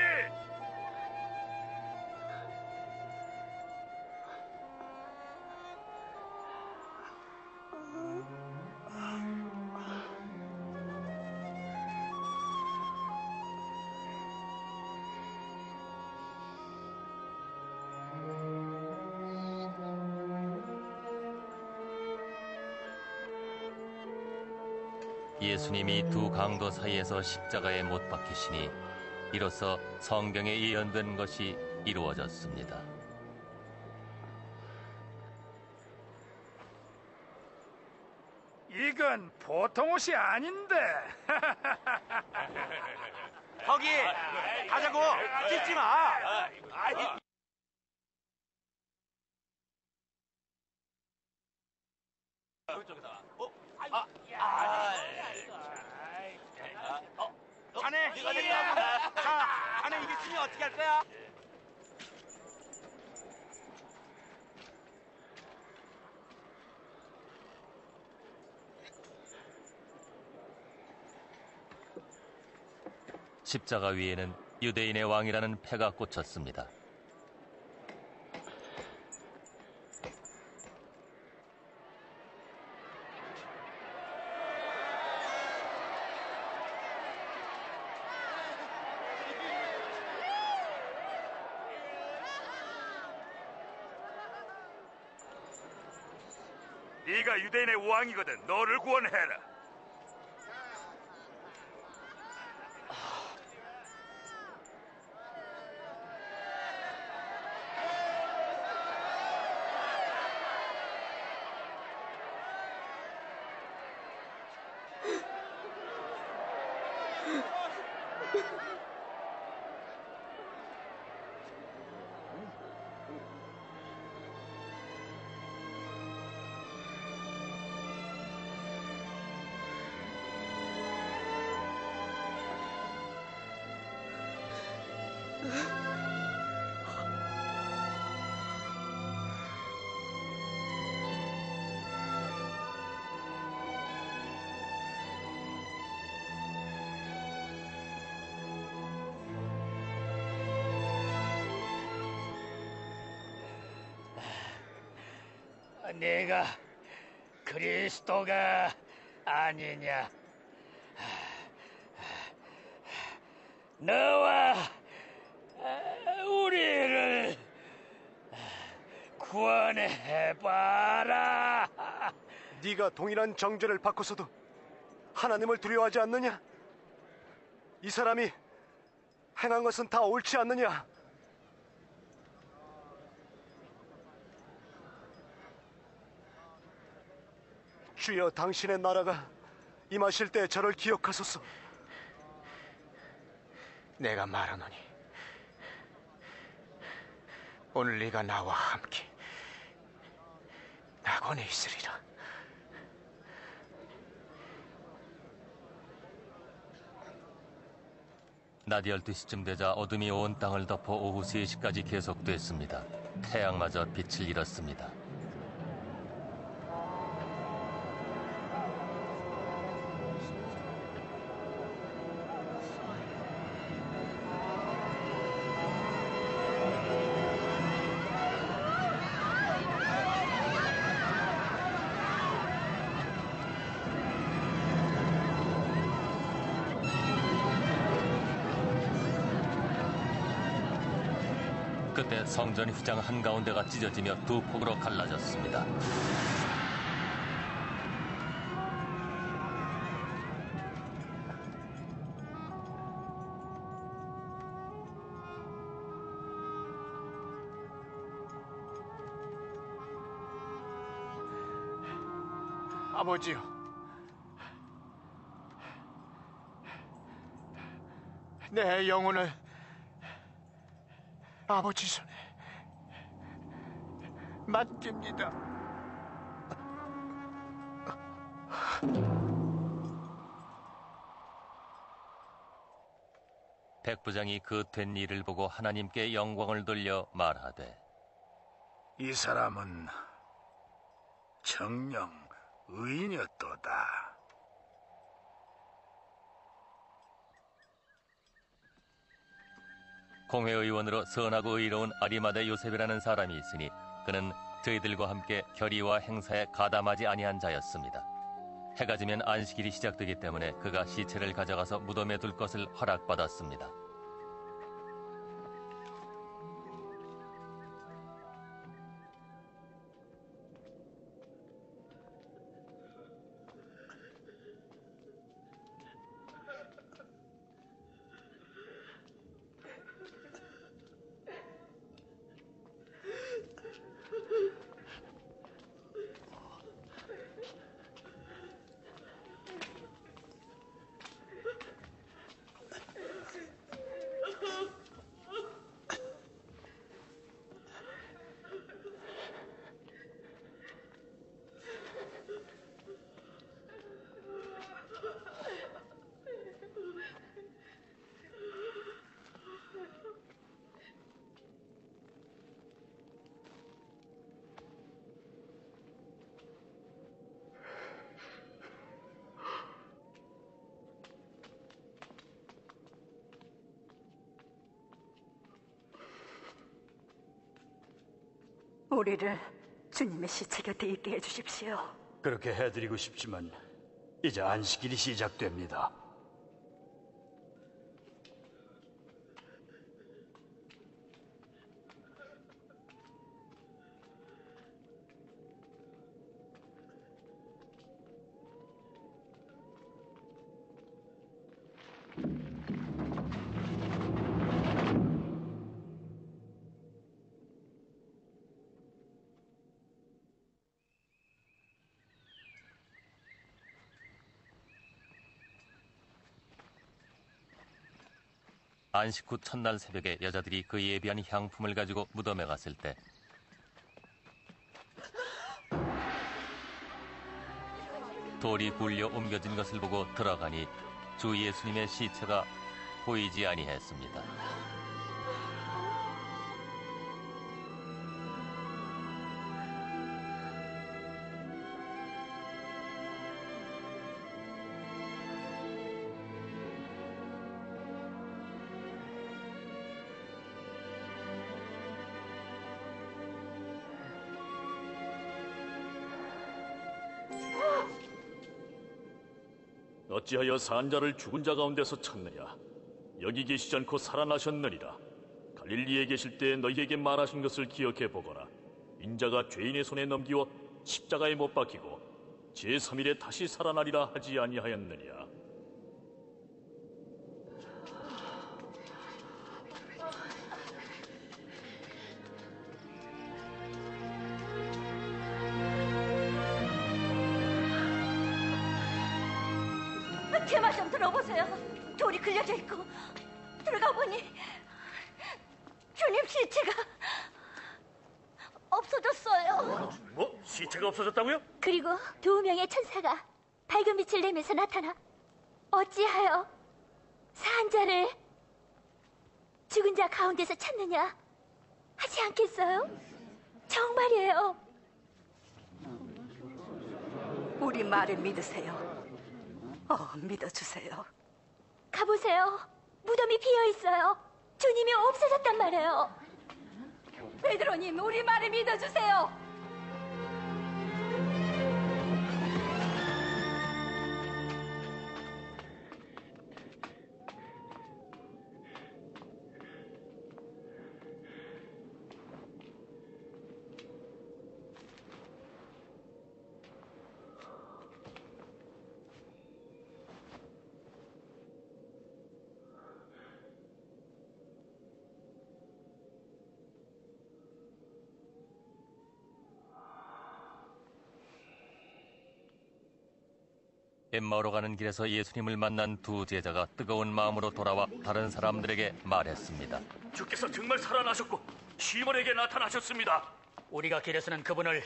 예수님이 두 강도 사이에서 십자가에 못 박히시니 이로써 성경에 예언된 것이 이루어졌습니다. 이건 보통 옷이 아닌데. 거기 가자고. 찢지 마. 자네, 자네 이겼으니 어떻게 할 거야? 십자가 위에는 유대인의 왕이라는 패가 꽂혔습니다. 네가 유대인의 왕이거든. 너를 구원해라. 내가 그리스도가 아니냐? 너와 우리를 구원해봐라. 네가 동일한 정죄를 받고서도 하나님을 두려워하지 않느냐? 이 사람이 행한 것은 다 옳지 않느냐? 주여, 당신의 나라가 임하실 때 저를 기억하소서. 내가 말하노니 오늘 네가 나와 함께 낙원에 있으리라. 낮 12시쯤 되자 어둠이 온 땅을 덮어 오후 3시까지 계속됐습니다. 태양마저 빛을 잃었습니다. 그때 성전 휘장 한가운데가 찢어지며 두 폭으로 갈라졌습니다. 아버지요, 내 영혼을 아버지 손에 맡깁니다. 백부장이 그 된 일을 보고 하나님께 영광을 돌려 말하되, 이 사람은 정녕 의인이었도다. 공회의원으로 선하고 의로운 아리마대 요셉이라는 사람이 있으니 그는 저희들과 함께 결의와 행사에 가담하지 아니한 자였습니다. 해가 지면 안식일이 시작되기 때문에 그가 시체를 가져가서 무덤에 둘 것을 허락받았습니다. 우리를 주님의 시체 곁에 있게 해주십시오. 그렇게 해드리고 싶지만 이제 안식일이 시작됩니다. 안식 후 첫날 새벽에 여자들이 그 예비한 향품을 가지고 무덤에 갔을 때 돌이 굴려 옮겨진 것을 보고 들어가니 주 예수님의 시체가 보이지 아니했습니다. 어찌하여 산자를 죽은 자 가운데서 찾느냐? 여기 계시지 않고 살아나셨느니라. 갈릴리에 계실 때 너희에게 말하신 것을 기억해 보거라. 인자가 죄인의 손에 넘기워 십자가에 못 박히고 제3일에 다시 살아나리라 하지 아니하였느냐? 제 말 좀 들어보세요. 돌이 그려져 있고 들어가 보니 주님 시체가 없어졌어요. 뭐? 시체가 없어졌다고요? 그리고 2명의 천사가 밝은 빛을 내면서 나타나 어찌하여 사한 자를 죽은 자 가운데서 찾느냐 하지 않겠어요? 정말이에요. 우리 말을 믿으세요. 믿어주세요. 가보세요. 무덤이 비어 있어요. 주님이 없어졌단 말이에요. 베드로님, 우리 말을 믿어주세요. 엠마오로 가는 길에서 예수님을 만난 두 제자가 뜨거운 마음으로 돌아와 다른 사람들에게 말했습니다. 주께서 정말 살아나셨고 시몬에게 나타나셨습니다. 우리가 길에서는 그분을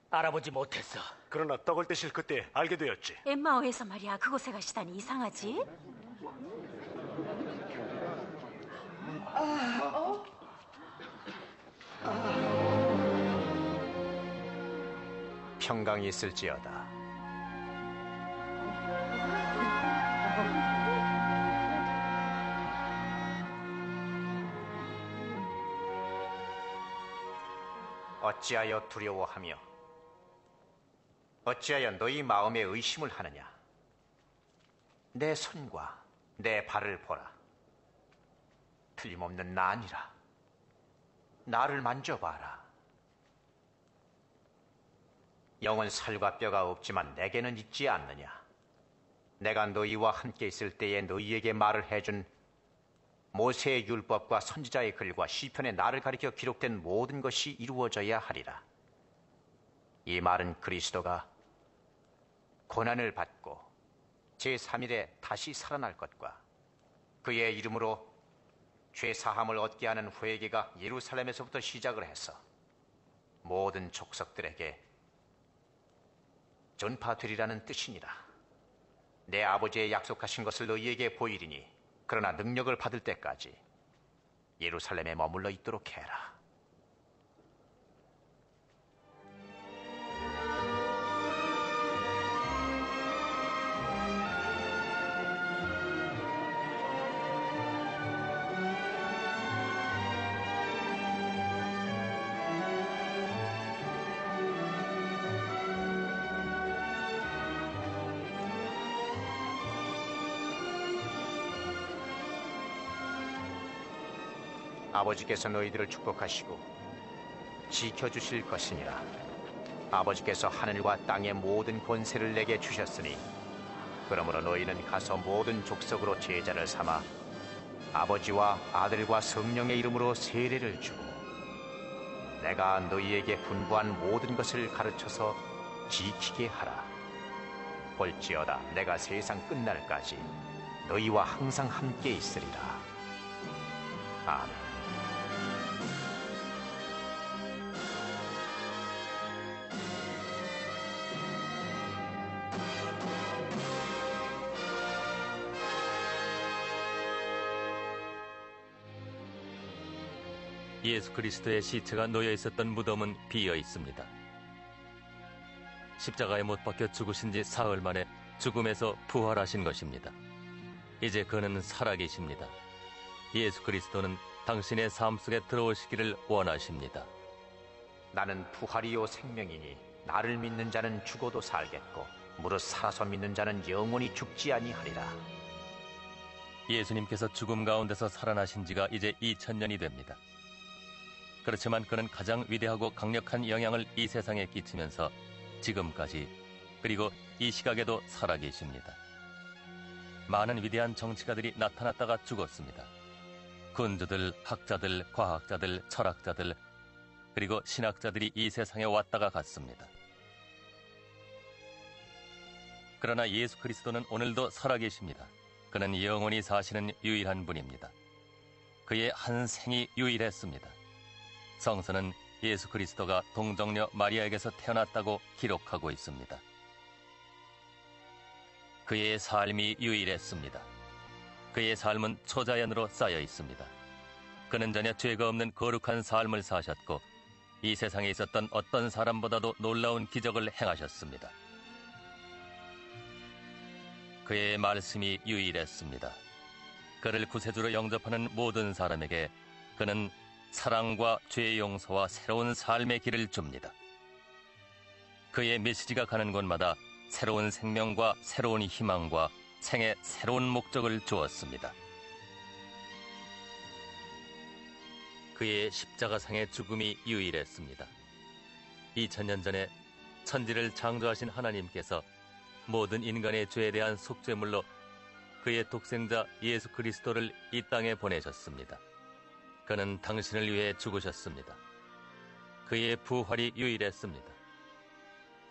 알아보지 못했어. 그러나 떡을 떼실 그때 알게 되었지. 엠마오에서 말이야, 그곳에 가시다니 이상하지? 평강이 있을지어다. 어찌하여 두려워하며 어찌하여 너희 마음에 의심을 하느냐? 내 손과 내 발을 보라. 틀림없는 나니라. 나를 만져봐라. 영은 살과 뼈가 없지만 내게는 있지 않느냐? 내가 너희와 함께 있을 때에 너희에게 말을 해준 모세의 율법과 선지자의 글과 시편에 나를 가리켜 기록된 모든 것이 이루어져야 하리라. 이 말은 그리스도가 고난을 받고 제3일에 다시 살아날 것과 그의 이름으로 죄 사함을 얻게 하는 회개가 예루살렘에서부터 시작을 해서 모든 족속들에게 전파되리라는 뜻이니라. 내 아버지의 약속하신 것을 너희에게 보이리니 그러나 능력을 받을 때까지 예루살렘에 머물러 있도록 해라. 아버지께서 너희들을 축복하시고 지켜주실 것이니라. 아버지께서 하늘과 땅의 모든 권세를 내게 주셨으니 그러므로 너희는 가서 모든 족속으로 제자를 삼아 아버지와 아들과 성령의 이름으로 세례를 주고 내가 너희에게 분부한 모든 것을 가르쳐서 지키게 하라. 볼지어다 내가 세상 끝날까지 너희와 항상 함께 있으리라. 아멘. 예수 그리스도의 시체가 놓여 있었던 무덤은 비어 있습니다. 십자가에 못 박혀 죽으신 지 사흘 만에 죽음에서 부활하신 것입니다. 이제 그는 살아계십니다. 예수 그리스도는 당신의 삶 속에 들어오시기를 원하십니다. 나는 부활이요 생명이니 나를 믿는 자는 죽어도 살겠고 무릇 살아서 믿는 자는 영원히 죽지 아니하리라. 예수님께서 죽음 가운데서 살아나신 지가 이제 2000년이 됩니다. 그렇지만 그는 가장 위대하고 강력한 영향을 이 세상에 끼치면서 지금까지 그리고 이 시각에도 살아계십니다. 많은 위대한 정치가들이 나타났다가 죽었습니다. 군주들, 학자들, 과학자들, 철학자들 그리고 신학자들이 이 세상에 왔다가 갔습니다. 그러나 예수 그리스도는 오늘도 살아계십니다. 그는 영원히 사시는 유일한 분입니다. 그의 한 생이 유일했습니다. 성서는 예수 그리스도가 동정녀 마리아에게서 태어났다고 기록하고 있습니다. 그의 삶이 유일했습니다. 그의 삶은 초자연으로 쌓여 있습니다. 그는 전혀 죄가 없는 거룩한 삶을 사셨고 이 세상에 있었던 어떤 사람보다도 놀라운 기적을 행하셨습니다. 그의 말씀이 유일했습니다. 그를 구세주로 영접하는 모든 사람에게 그는 사랑과 죄 용서와 새로운 삶의 길을 줍니다. 그의 메시지가 가는 곳마다 새로운 생명과 새로운 희망과 생의 새로운 목적을 주었습니다. 그의 십자가상의 죽음이 유일했습니다. 2000년 전에 천지를 창조하신 하나님께서 모든 인간의 죄에 대한 속죄물로 그의 독생자 예수 그리스도를 이 땅에 보내셨습니다. 그는 당신을 위해 죽으셨습니다. 그의 부활이 유일했습니다.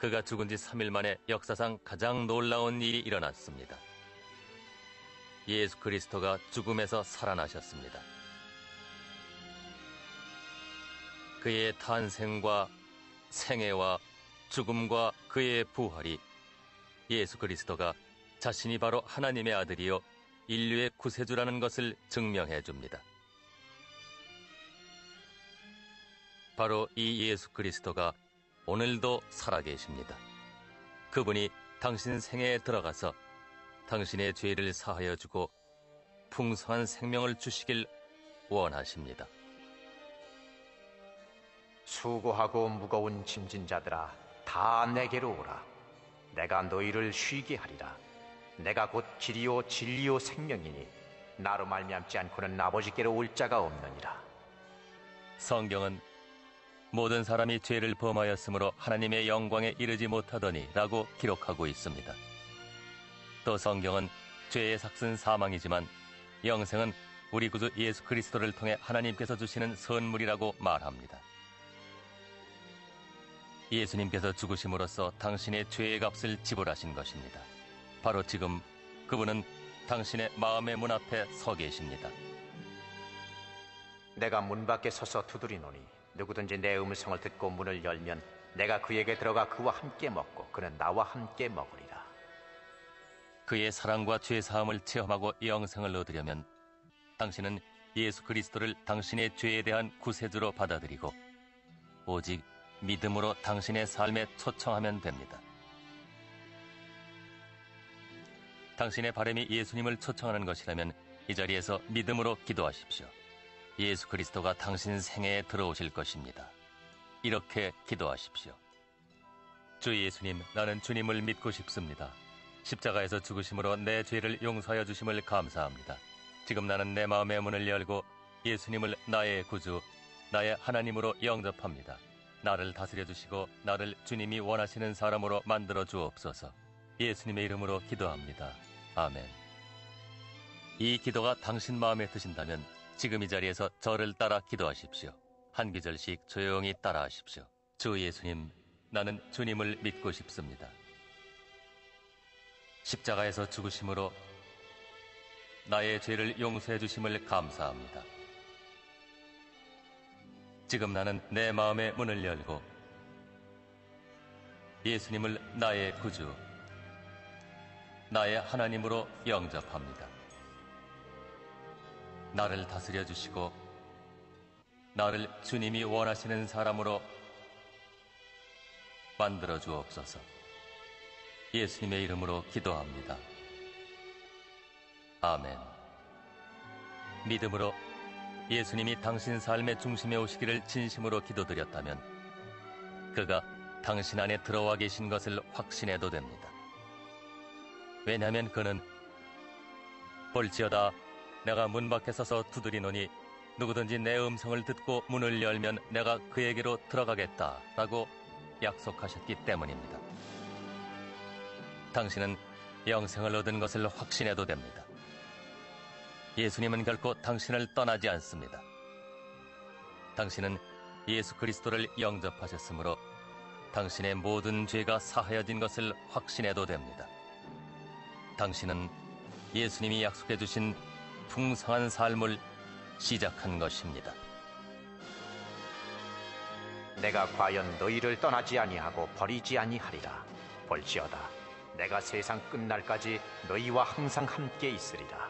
그가 죽은 지 3일 만에 역사상 가장 놀라운 일이 일어났습니다. 예수 그리스도가 죽음에서 살아나셨습니다. 그의 탄생과 생애와 죽음과 그의 부활이 예수 그리스도가 자신이 바로 하나님의 아들이요 인류의 구세주라는 것을 증명해 줍니다. 바로 이 예수 그리스도가 오늘도 살아계십니다. 그분이 당신 생애에 들어가서 당신의 죄를 사하여 주고 풍성한 생명을 주시길 원하십니다. 수고하고 무거운 짐진 자들아, 다 내게로 오라. 내가 너희를 쉬게 하리라. 내가 곧 길이요 진리요 생명이니 나로 말미암지 않고는 아버지께로 올 자가 없느니라. 성경은 모든 사람이 죄를 범하였으므로 하나님의 영광에 이르지 못하더니 라고 기록하고 있습니다. 또 성경은 죄의 삭은 사망이지만 영생은 우리 구주 예수 그리스도를 통해 하나님께서 주시는 선물이라고 말합니다. 예수님께서 죽으심으로써 당신의 죄의 값을 지불하신 것입니다. 바로 지금 그분은 당신의 마음의 문 앞에 서 계십니다. 내가 문 밖에 서서 두드리노니 누구든지 내 음성을 듣고 문을 열면 내가 그에게 들어가 그와 함께 먹고 그는 나와 함께 먹으리라. 그의 사랑과 죄 사함을 체험하고 영생을 얻으려면 당신은 예수 그리스도를 당신의 죄에 대한 구세주로 받아들이고 오직 믿음으로 당신의 삶에 초청하면 됩니다. 당신의 바람이 예수님을 초청하는 것이라면 이 자리에서 믿음으로 기도하십시오. 예수 그리스도가 당신 생애에 들어오실 것입니다. 이렇게 기도하십시오. 주 예수님, 나는 주님을 믿고 싶습니다. 십자가에서 죽으심으로 내 죄를 용서하여 주심을 감사합니다. 지금 나는 내 마음의 문을 열고 예수님을 나의 구주, 나의 하나님으로 영접합니다. 나를 다스려 주시고 나를 주님이 원하시는 사람으로 만들어 주옵소서. 예수님의 이름으로 기도합니다. 아멘. 이 기도가 당신 마음에 드신다면 지금 이 자리에서 저를 따라 기도하십시오. 한 구절씩 조용히 따라하십시오. 주 예수님, 나는 주님을 믿고 싶습니다. 십자가에서 죽으심으로 나의 죄를 용서해 주심을 감사합니다. 지금 나는 내 마음의 문을 열고 예수님을 나의 구주, 나의 하나님으로 영접합니다. 나를 다스려 주시고 나를 주님이 원하시는 사람으로 만들어 주옵소서. 예수님의 이름으로 기도합니다. 아멘. 믿음으로 예수님이 당신 삶의 중심에 오시기를 진심으로 기도드렸다면 그가 당신 안에 들어와 계신 것을 확신해도 됩니다. 왜냐하면 그는 볼지어다 내가 문 밖에 서서 두드리노니 누구든지 내 음성을 듣고 문을 열면 내가 그에게로 들어가겠다라고 약속하셨기 때문입니다. 당신은 영생을 얻은 것을 확신해도 됩니다. 예수님은 결코 당신을 떠나지 않습니다. 당신은 예수 그리스도를 영접하셨으므로 당신의 모든 죄가 사하여진 것을 확신해도 됩니다. 당신은 예수님이 약속해 주신 풍성한 삶을 시작한 것입니다. 내가 과연 너희를 떠나지 아니하고 버리지 아니하리라. 볼지어다 내가 세상 끝날까지 너희와 항상 함께 있으리라.